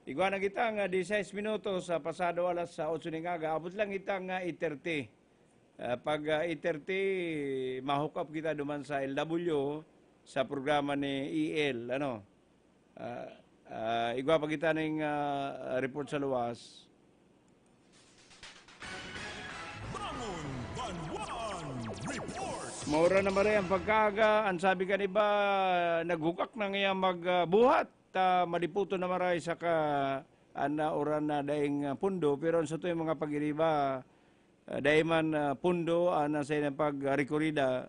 Igwa na kita nga 16 minutos sa pasado alas sa 8 ng aga. Abot lang kita nga 8:30. Pag 8:30 mahukap kita duman sa LW sa programa ni EL. Igwa pa kita ng report sa luwas. Maura na mare ang pagkaga, ang sabi ka ba, naghukak na nga magbuhat, maliputo na maray sa ka, oran na daing pundo, pero sa ito yung mga pag-iriba, daing man pundo, sa inang pag-rekorida.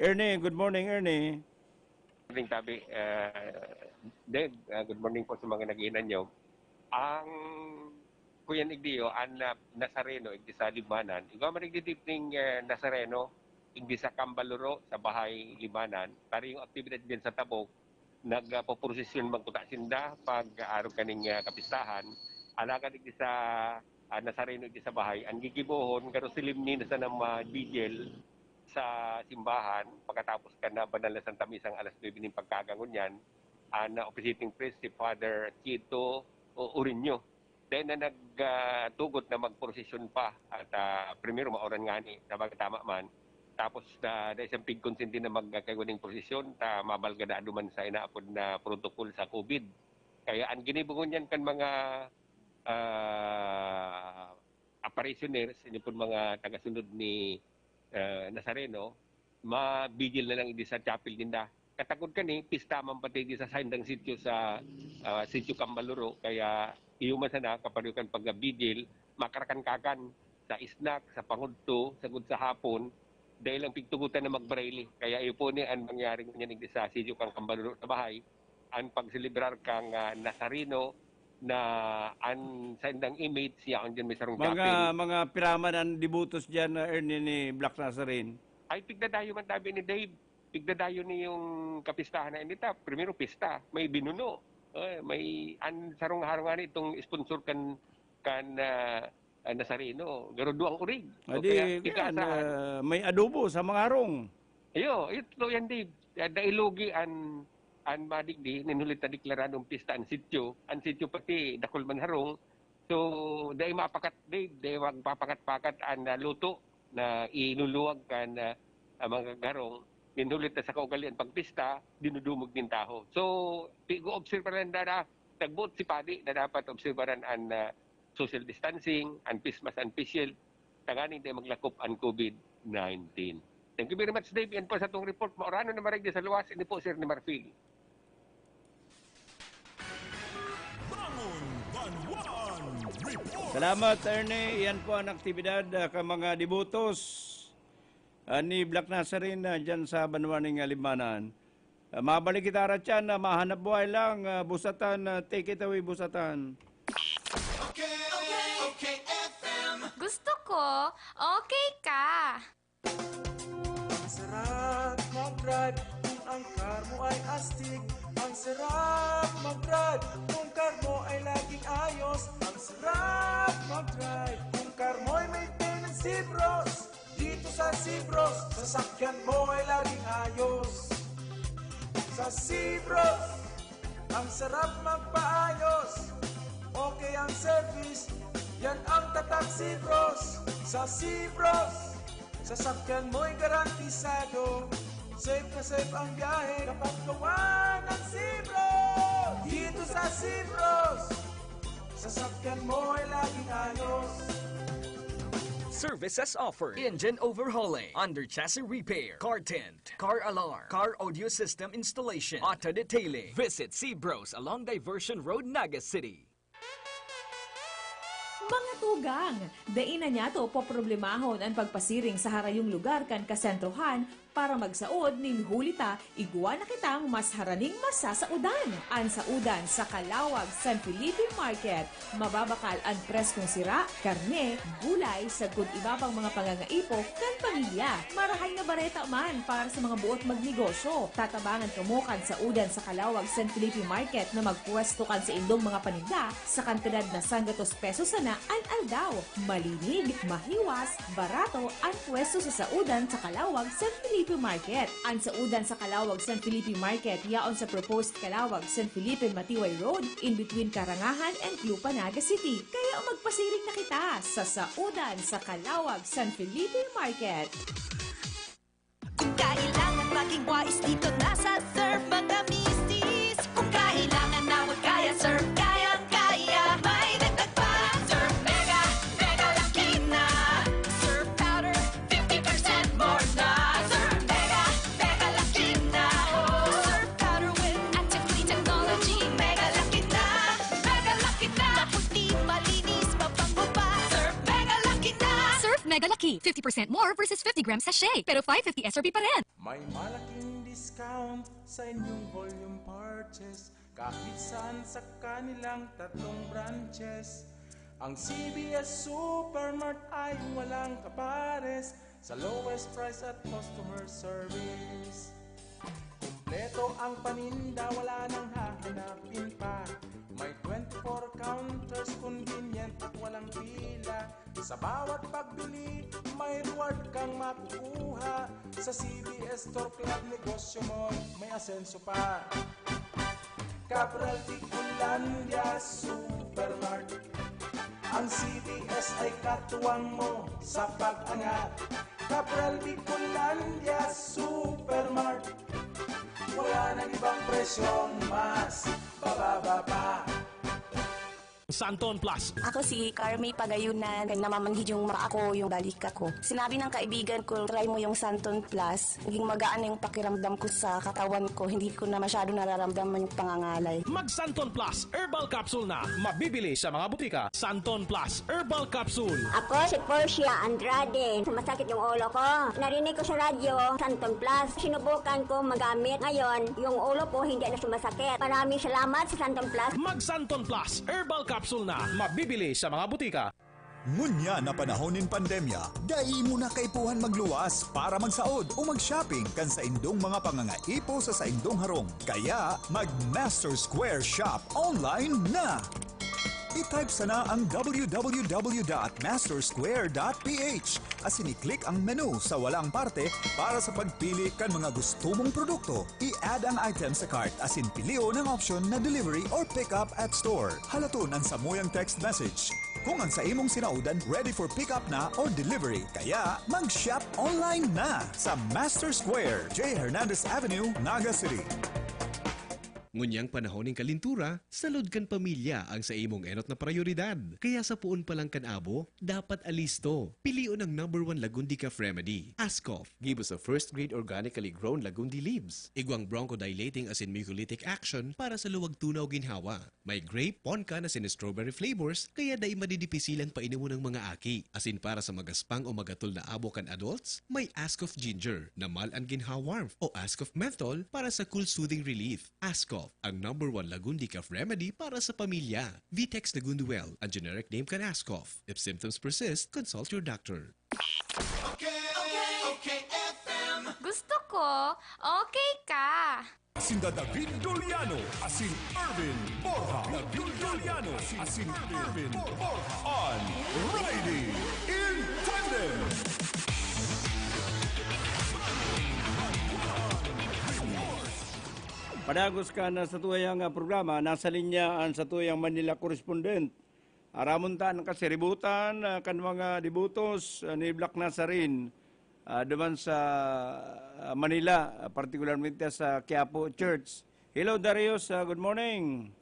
Ernie, good morning, Ernie. Good morning, Tabi. Dave, good morning po sa mga nag-iinan nyo. Ang Kuya Igdio, ang Nazareno, igdi sa Libanan, ikaw manigdidip ng Nazareno, hindi sa Cambaluro, sa Bahay Libanan, para yung aktibidad din sa Tabok, nagpo-prosesyon magkuta sinda pag araw kaning kapistahan, alakan di sa Nazareno di sa bahay, ang gigibohon, karo silimni na sa nama digel sa simbahan, pagkatapos ka na banal na Santa Misang alas 9 ng pagkagangon yan, na officiating priest si Father Tito Urinyo. Dahil na nagtugot na magprosesyon pa, at primero maoran nga ni, na tama man, tapos dahil isang pigkonsinti na magkagaling posisyon, mabalgadaan duman sa inaapod na protocol sa COVID. Kaya ang ginibungon yan kan mga apparitioners, yun po mga tagasunod ni Nazareno, mabigil na lang hindi sa chapel ninda. Katakod ka ni, pista man pati di sa sindang sityo sa sityo Cambaluro, kaya iyuman sana kapag kan pag-bigil, makarakan-kakan sa snack, sa pangudto, sagod sa hapon, dahil ang pigtugutan na mag-braille. Kaya iyo po ni ang mangyaring niya sa sityo kang Cambaluro sa bahay, ang pagselebrar kang Nazareno na ang sendang image siya ang dyan may sarong chapel. Mga piraman ang dibutos dyan na Ernie ni Black Nazarene. Ay pigdadayo man tabi ni Dave. tigdadayo ni yung kapistahan na inita. Primero pista, may binuno. May sarong harungan itong sponsor kan Nazareno. Garo duang urig. Adi, may adobo sa mga harong. Ito yan di. Dailogi an madigdi, ninulit na deklaradong pista ang sityo pati dakol man harong. So, dahil magpapakat-pakat ang luto na inuluwag kan mga garong, minulit na sa kaugalian pagpista, dinudumog din taho. So, go-observeran na tagbot si Padi na dapat observeran ang social distancing, ang face mask, ang face shield, taganing tayo maglakop ang COVID-19. Thank you very much, Dave. Yan po sa itong report. Maurano na marigya sa luwas. Hindi po, Sir ni Marfil. Salamat, Ernie. Yan po ang aktibidad ka mga dibutos ni Black Nazarene dyan sa Banwaning Limanan. Mabalik kita Ratyan, mahanap buhay lang. Busatan, take it away, Busatan. Okay, FM. Gusto ko, okay ka. Ang sarap mag-drive kung ang car mo ay astig. Ang sarap mag-drive kung car mo ay laging ayos. Ang sarap mag-drive kung car mo ay may maintenance Sibros. Dito sa Sibros, sasakyan mo ay laging ayos. Sa Sibros, ang sarap magpaayos. Okay ang service, yan ang tatak Sibros. Sa Sibros, sasakyan mo'y garantisado. Safe na safe ang biyahe kapag gawa ng Sibros. Dito sa Sibros, sasakyan mo ay laging ayos. Services offered: engine overhauling, under chassis repair, car tint, car alarm, car audio system installation, auto detailing. Visit Sibros along Diversion Road, Naga City. Mga tugang, dainan niya to poproblemahon ang pagpasiring sa harayong lugar kan kasentrohan para magsaod ning hulita, igwa na kitang mas haraning masasaudan. Ang saudan sa Calawag San Felipe Market, mababakal ang preskong sira, karne, gulay, sagud iba pang mga pangangaipo kan pamilya. Marahay na bareta man para sa mga buot magnegosyo. Tatabangan kamukan sa udan sa Calawag San Felipe Market na magpwesto kan sa indong mga paninda sa kantidad na 100 pesos sana ang aldaw. Malinig, mahiwas, barato ang pwesto sa saudan sa Calawag San Felipe Market. Ang saudan sa Calawag San Felipe Market yaon sa proposed Calawag San Felipe Matiway Road in between Karangahan and Clupa, Naga City. Kaya magpasiring na kita sa saudan sa Calawag San Felipe Market. Kung kailangan maging wais dito nasa Surf mga mistis. Kung kailangan na wag kaya Surf, kayang-kaya. May dagdag pa Surf Mega, Mega Laki na. Surf Powder, 50% more na. Surf Mega, Mega Laki na. Surf Powder with active clean technology. Mega Laki na, Mega Laki na. Maputi, malinis, mabango pa. Surf Mega Laki na. Surf Mega Lucky, 50% more versus 50 grams sachet. Pero 550 SRP pa rin. May malaking discount sa inyong volume purchase kahit saan sa kanilang 3 branches. Ang CBS Supermart ay walang kapares sa lowest price at customer service. Kumpleto ang paninda, wala nang hahanapin pa. May 24 counters, convenient at walang pila. Sa bawat pagbili, may reward kang makukuha. Sa CBS Store Club, negosyo mo may asenso pa. Cabral Ticulandia Supermart. Ang CBS ay katuwang mo sa pag-angat. Cabral Ticulandia Supermart. Wala nang ibang presyong mas bababa pa. Santon Plus. Ako si Carmi Pagayunan, namamanhid yung ako, yung balikat ko. Sinabi ng kaibigan ko, try mo yung Santon Plus. Naging magaan yung pakiramdam ko sa katawan ko. Hindi ko na masyado nararamdaman yung pangangalay. Mag Santon Plus Herbal Capsule na. Mabibili sa mga butika. Santon Plus Herbal Capsule. Ako si Portia Andrade. Sumasakit yung ulo ko. Narinig ko sa radyo, Santon Plus. Sinubukan ko magamit. Ngayon, yung ulo ko hindi na sumasakit. Maraming salamat sa Santon Plus. Mag Santon Plus Herbal Capsule na. Mabibili sa mga butika. Ngunya na panahon nin pandemya, dai mo na kaipuhan magluwas para magsaod o mag-shopping kan sa indong mga pangangaipo sa indong harong. Kaya mag-Master Square Shop online na! I-type sana ang www.mastersquare.ph asin i-click ang menu sa walang parte para sa pagpili kan mga gusto mong produkto. I-add ang item sa cart asin pilio ng option na delivery or pick up at store. Halaton ang samuyang text message. Kung ang sa imong sinaudan ready for pick up na or delivery, kaya mag-shop online na sa Master Square, J. Hernandez Avenue, Naga City. Ngunyang panahon ng kalintura, salod kan pamilya ang sa imong enot na prioridad. Kaya sa puon pa lang kan abo, dapat alisto. Pilion ang #1 Lagundi Cough Remedy. Ascough, give us a first-grade organically grown Lagundi leaves. Igwang bronchodilating asin mucolytic action para sa luwag tunaw ginhawa. May grape, poncan asin strawberry flavors, kaya dai madidipisilan painumo ng mga aki. Asin para sa magaspang o magatul na abo kan adults, may Ascough Ginger na mal-an ginhawa warmth o Ascough Menthol para sa cool soothing relief. Ascough, ang #1 Lagundi Cough Remedy para sa pamilya. Vitex Lagunduel, ang generic name kan Ascough. If symptoms persist, consult your doctor. FM. Gusto ko, okay ka. Asin David Doliano, asin Irvin Borja. David Doliano, asin Irvin Borja. On Riding in Tandem. Padagos ka na sa tuyang programa, nasa linya ang sa tuyang Manila correspondent. Aramuntan kasi ributan kan mga dibutos ni Black Nazarin duman sa Manila, particularmente sa Quiapo Church. Hello Darius, good morning.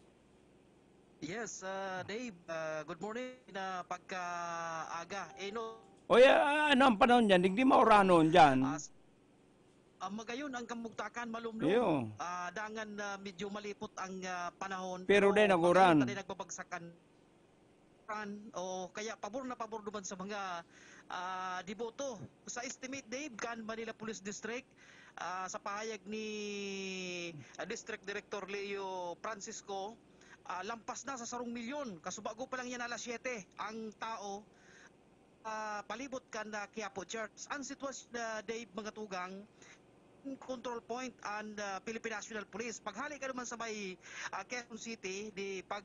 Yes, Dave, good morning na pagkaaga. Oy, ano ang panahon dyan? Hindi mauranon dyan. Magayon ang kamugtakan Iyo. malumlum. Dangan medyo malipot ang panahon. Pero din naguran. Magayon nagbabagsakan. O kaya pabor na pabor naman sa mga diboto. Sa estimate, Dave, kan Manila Police District, sa pahayag ni District Director Leo Francisco, lampas na sa 10 milyon. Kasubago pa lang yan alas 7 ang tao palibot kan Quiapo Church. Ang sitwasyon, Dave, mga tugang, control point and Philippine National Police. Paghali ka naman sa may Quezon City, di pag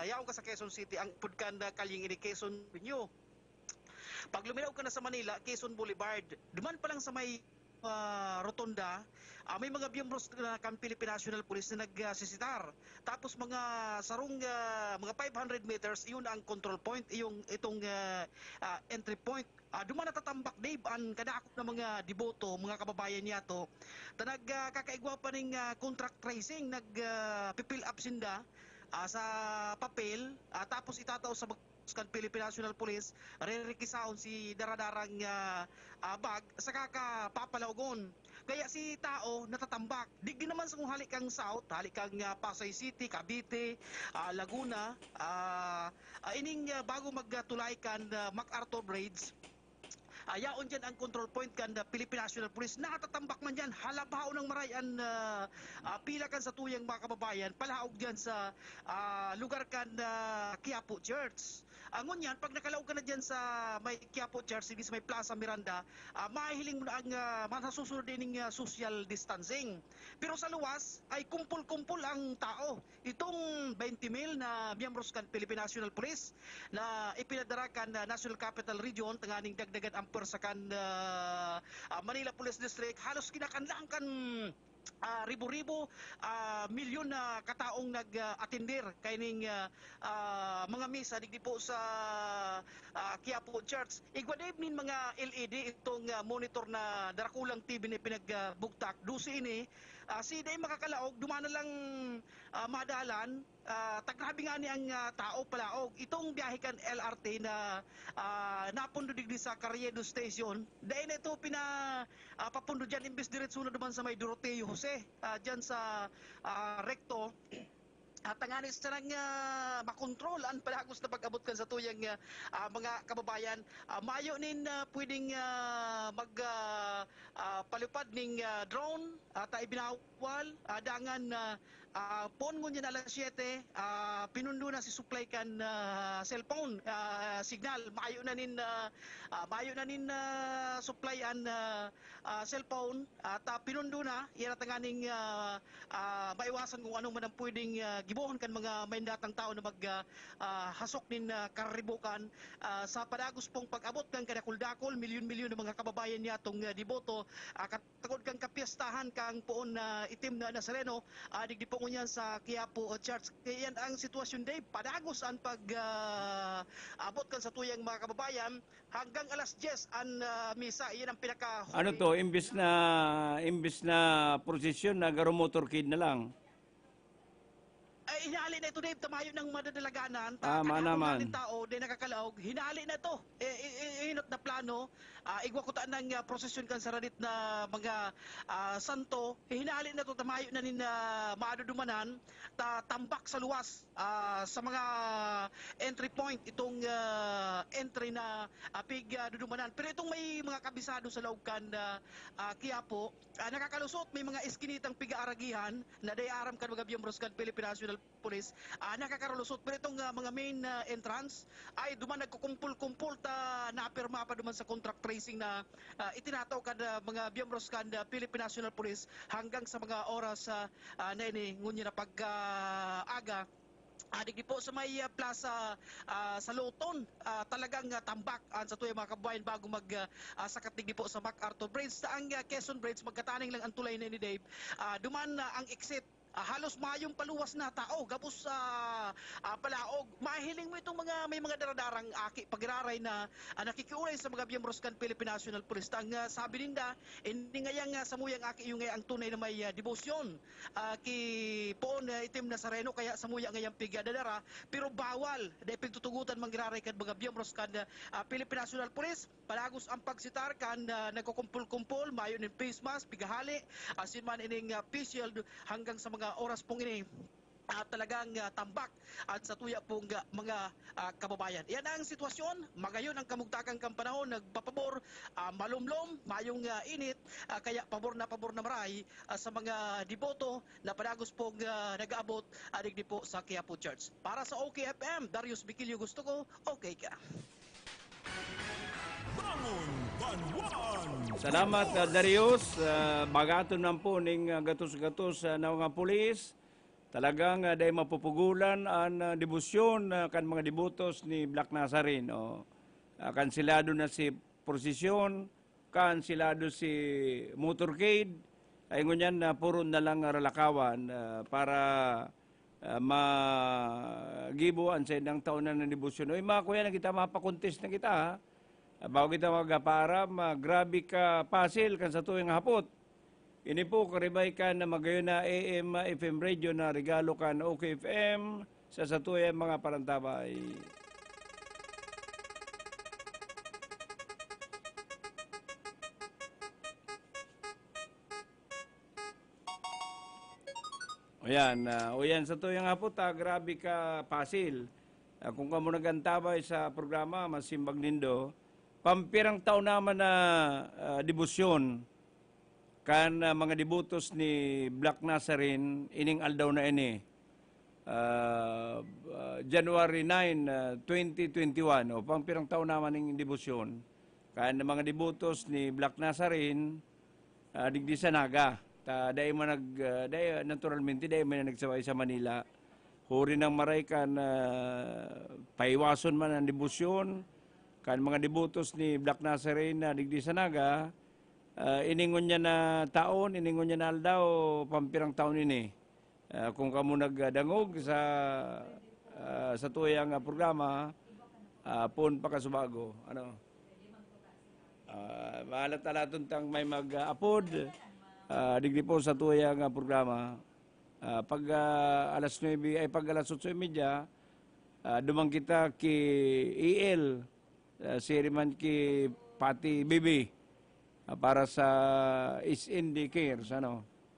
yaw ka sa Quezon City, ang pudkan kalyeng ini Quezon Avenue. Pag luminaw ka na sa Manila, Quezon Boulevard, duman pa lang sa may rotonda, may mga miyembros ng Philippine National Police na nagsisitar. Tapos mga sarong mga 500 meters, iyon ang control point, itong entry point. Duman natatambak, Dave, ang kadaakot na mga diboto, mga kababayan niya to, na nagkakaigwa pa ng contract tracing, nagpipil up sinda sa papel, tapos itataw sa Philippine National Police, re-rekisaon si daradarang bag sa kakapapalaugon. Kaya si tao natatambak. Digdi naman sa kung halik kang South, halik kang Pasay City, Cavite, Laguna, ining bago magtulay kan MacArthur Bridge, ayaon dyan ang control point kan Philippine National Police. Natatambak man dyan, halabaw ng marayan pila kan sa tuyang mga kababayan, palaog dyan sa lugar kan Quiapo Church. Angon yan, pag nakalaog ka na dyan sa may Quiapo Church, hindi sa may Plaza Miranda, mahihiling mo na ang masasusunod din ng social distancing. Pero sa luwas, ay kumpul-kumpul ang tao. Itong 20,000 na miyembros kan Philippine National Police na ipinadara kan National Capital Region, tanganing dagdagan ang pwersa kan Manila Police District, halos kinakanlaan kan ribo-ribo milyon na kataong nag-atendir kayning mga misa digdi po sa Quiapo Church. Igwadib nin mga LED itong monitor na darakulang TV ni pinagbugtak. Dusi ini si day makakalaog dumana lang madalan tagnabi nga ni ang tao palaog. Itong biyahe kan LRT na napundo digdi sa Carriedo Station, dahil na ito papundo dyan imbes diretso na naman sa may Doroteo Jose, dyan sa Recto. Tanganis na lang makontrol ang palagos na pag-abot kan sa tuyang mga kababayan. Mayo nin pwedeng magpalipad ning drone at ibinawal dangan Pon ngun yan alas 7, pinundo na si supply kan cellphone signal maayo na nin supply an cellphone at pinundo na yan at nganing maiwasan kung anong man ang pwedeng gibuhon kan mga maindatang tao na maghasok nin karribukan sa padagos pong pag-abot kan kadakul-dakol milyon-milyon ng mga kababayan niya atong diboto katagod kang kapiestahan kang poon na itim na Nazareno digdi po ngunyan sa Quiapo Church. Kaya yan ang sitwasyon day padagos ang pag-abot kan sa tuyang mga kababayan hanggang alas 10 ang misa. Yan ang pinaka Ano to, imbis na prosesyon na garo motorcade na lang. Ay, hinali na ito, Dave, tamayo ng madadalaganan. Manaman. Tao, di nakakalaog, hinali na ito. Hinot na plano, igwa ko taan ng prosesyon kan sa radit na mga santo, hinali na ito, tamayo na nin maadudumanan, tambak sa luwas sa mga entry point, itong entry na dudumanan. Pero itong may mga kabisado sa laugkan na Quiapo, nakakalusot, may mga iskinitang piga-aragihan na dayaram kan mga biyembros kan Philippine National Police nakakarolusot pero itong mga main entrance ay duman nagkukumpul-kumpul ta napirma pa duman sa contract tracing na itinataw kada mga biyembros kan Philippine National Police hanggang sa mga oras na ini ngunya na pag-aga digdi po sa may plaza sa Luton talagang tambak sa tuyo mga kabayan bago sakat digdi po sa MacArthur Bridge sa ang Quezon Bridge magkataning lang ang tulay na ni Dave duman ang exit halos mayong paluwas na tao gapos sa palaog mahiling mo itong mga may mga daradarang pagiraray na nakikiulay sa mga biyembros kan Philippine National Police ang sabi ninda hindi ngayang samuyang yung ang tunay na may debosyon ki poon itim na Nazareno kaya samuya ngayang pigadadara pero bawal dahil pagtutugutan manggiraray kan mga biyembros kan Philippine National Police palagos ang pagsitar kan nagkukumpul-kumpul mayon in face mask pigahali asin man ining official hanggang sa mga oras pong ini talagang tambak at sa tuya pong mga kababayan. Yan ang sitwasyon. Magayon ang kamugtakan kang panahon nagpapabor malumlom, mayong init kaya pabor na maray sa mga diboto na padagos pong nag-aabot digdi po sa Quiapo Church. Para sa OKFM, Darius Bikilio gusto ko, okay ka. Salamat Darius. Bagaton man po ning gatos-gatos na mga pulis. Talagang dahil mapupugulan ang debosyon kan mga dibotos ni Black Nazarene. Kansilado na si prosesyon, kansilado si motorcade. Ay ngunyan na puro na lang ralakawan para magibuan sa inang taon na ng debosyon. Oy mga kuya na kita mapakontest na kita ha. Bago kita magparam, grabe ka pasil kan sa tuwing hapot. Ini po karibay ka na magayon na AM FM radio na regalo ka na OKFM sa tuwing mga parantabay. O yan sa tuwing hapot, grabe ka pasil. Kung ka mo nagantabay sa programa, masimbag nindo, pampirang taon naman na debosyon kan mga dibotos ni Black Nazarene ining aldaw na ini January 9, 2021 pampirang taon naman ning debosyon kan mga dibotos ni Black Nazarene digdi sa Naga dahil naturalmente dahil man nagsaway sa Manila huri ng maray kan paiwason man ang debosyon kan mga dibotos ni Black Nazarene na digdi sa Naga, iningon niya na taon, iningon niya na aldaw, pampirang taon ini. Kung kamo nagdangog sa tuyang programa, pon pa kasubago. Maalat-alaton tang may mag-apod, digdi po sa tuyang programa. Pag alas 9, ay pag alas 8:30, dumang kita ki EL, siriman ki Pati Bibi para sa SND Cares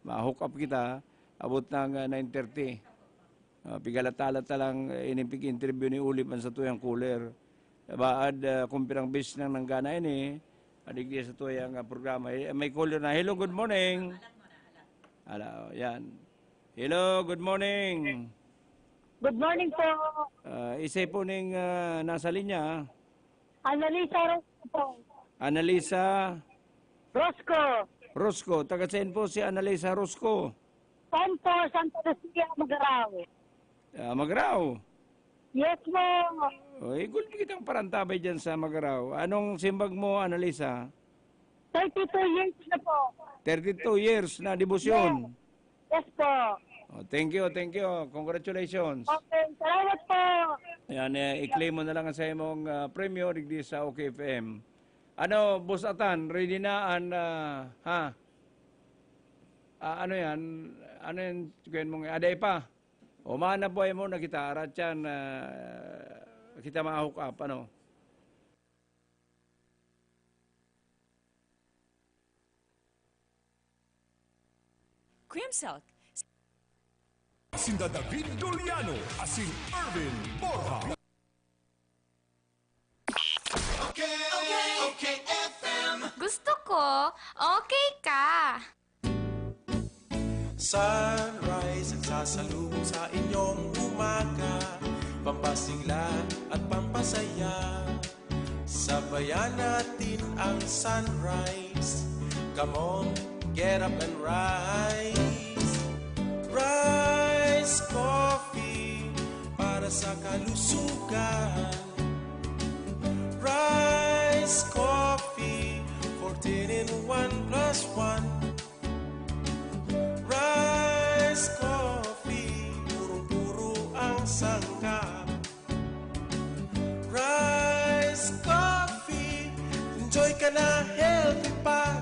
ma-hook up kita abot ng 9:30 pigalat-alat lang inimpig interview ni Uli man sa tuyang cooler baad kumpirang bis nang nanggana ini adigdi sa tuyang programa may caller na hello good morning yan Hello, good morning. Good morning po. Isa po ning nasa linya. Annalisa Rosco po. Annalisa Rosco. Rosco. Taga saan po si Annalisa Rosco? Saan po? Santa Lucia, Magaraw. Magaraw. Yes po. Oy, good kitang parantabay dyan sa Magaraw. Anong simbag mo, Annalisa? 32 years na po. 32 years na debosyon. Yes po. Oh, thank you, thank you. Congratulations. Okay, salamat po. Yan, i-claim mo na lang sa imong premyo digdi sa OKFM. Ano, Boss Atan, ready na ha? Ano yan? Ano yan? Kuyan mong aday pa. O mana po mo na kita arat yan, kita ma-hook up, ano? Cream Silk. Sinda David Doliano, asin Irvin Borja. Okay, FM. Gusto ko, okay ka. Sunrise ang sasalubong sa inyong umaga, pampasigla at pampasaya. Sabayan natin ang sunrise. Come on, get up and rise. Rise Coffee para sa kalusugan. Rise Coffee, 14 in 1 plus 1. Rise Coffee, purong-puro ang sangkap. Rise Coffee, enjoy ka na healthy pa.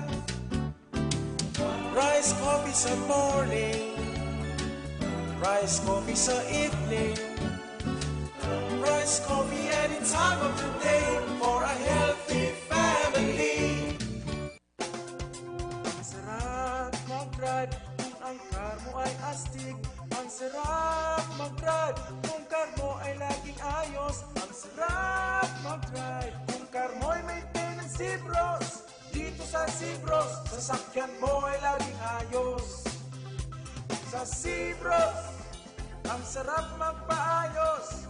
Rise Coffee sa morning, Rise Coffee sa evening, Rise Coffee any time of the day for a healthy family. Ang sarap mag-drive kung ang car mo ay astig. Ang sarap mag-drive kung car mo ay laging ayos. Ang sarap mag-drive kung car mo ay may tenancy bros. Dito sa Cibros, sasakyan mo ay laging ayos. Sa Cibros, ang sarap magpaayos.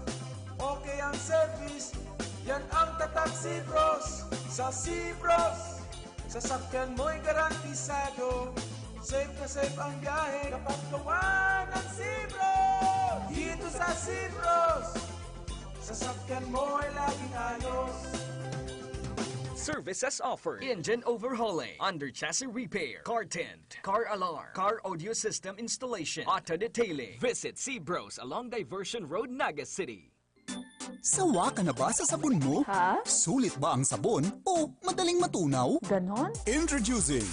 Okay ang service, yan ang tatak Cibros. Sa Cibros, sasakyan mo'y garantisado. Safe na safe ang biyahe kapag gawa ng Cibros. Dito sa Cibros, sasakyan mo ay laging ayos. Services offered: engine overhauling, under chassis repair, car tint, car alarm, car audio system installation, auto detailing. Visit Cibros along Diversion Road, Naga City. Sawa ka na ba sa sabon mo? Ha? Sulit ba ang sabon o madaling matunaw? Ganon? Introducing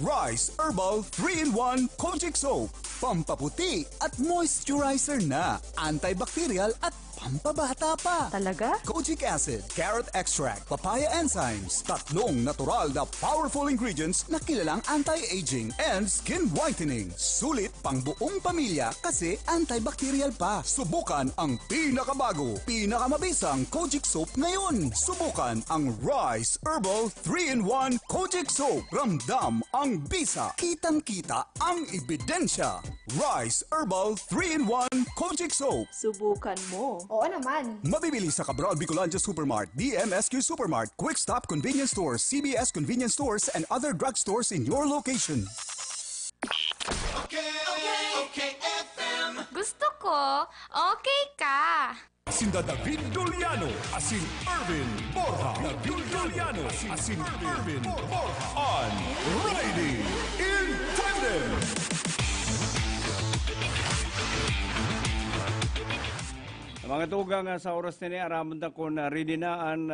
Rice Herbal 3-in-1 Kojic Soap. Pampaputi at moisturizer na. Antibacterial at pampabata pa. Talaga? Kojic acid, carrot extract, papaya enzymes. Tatlong natural na powerful ingredients na kilalang anti-aging and skin whitening. Sulit pang buong pamilya kasi antibacterial pa. Subukan ang pinakabago, pinakamabisang Kojic Soap ngayon. Subukan ang Rice Herbal 3-in-1 Kojic Soap. Ramdam ang bisa. Kitang-kita ang ebidensya. Rice Herbal 3-in-1 Kojic Soap. Subukan mo. Oo naman. Mabibili sa Cabral Bicolandia Supermart, DMSQ Supermart, Quick Stop Convenience Stores, CBS Convenience Stores, and other drugstores in your location. Okay, FM. Gusto ko, okay ka. Sinda David Doliano, asin Irvin Borja. David Doliano, asin Irvin Borja. On Lady in Tandem. Mga tugang sa oras na niya, aramon na ko na ready na ang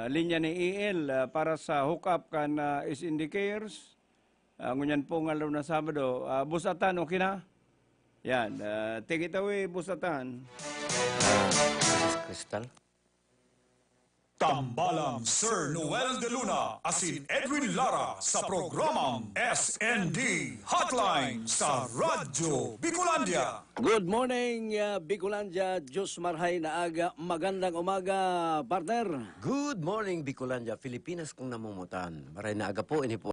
linya ni EL para sa hook-up kan is indicators. Ngunyan po nga na Sabado. Boss Atan, okay na? Yan. Take it away, Boss Atan. Crystal? Tambalang Sir Noel de Luna, asin Edwin Lara sa programang SND Hotline sa Radyo Bicolandia. Good morning, Bicolandia. Diyos marhay na aga. Magandang umaga, partner. Good morning, Bicolandia. Pilipinas kung namumutan. Maray na aga po, ini po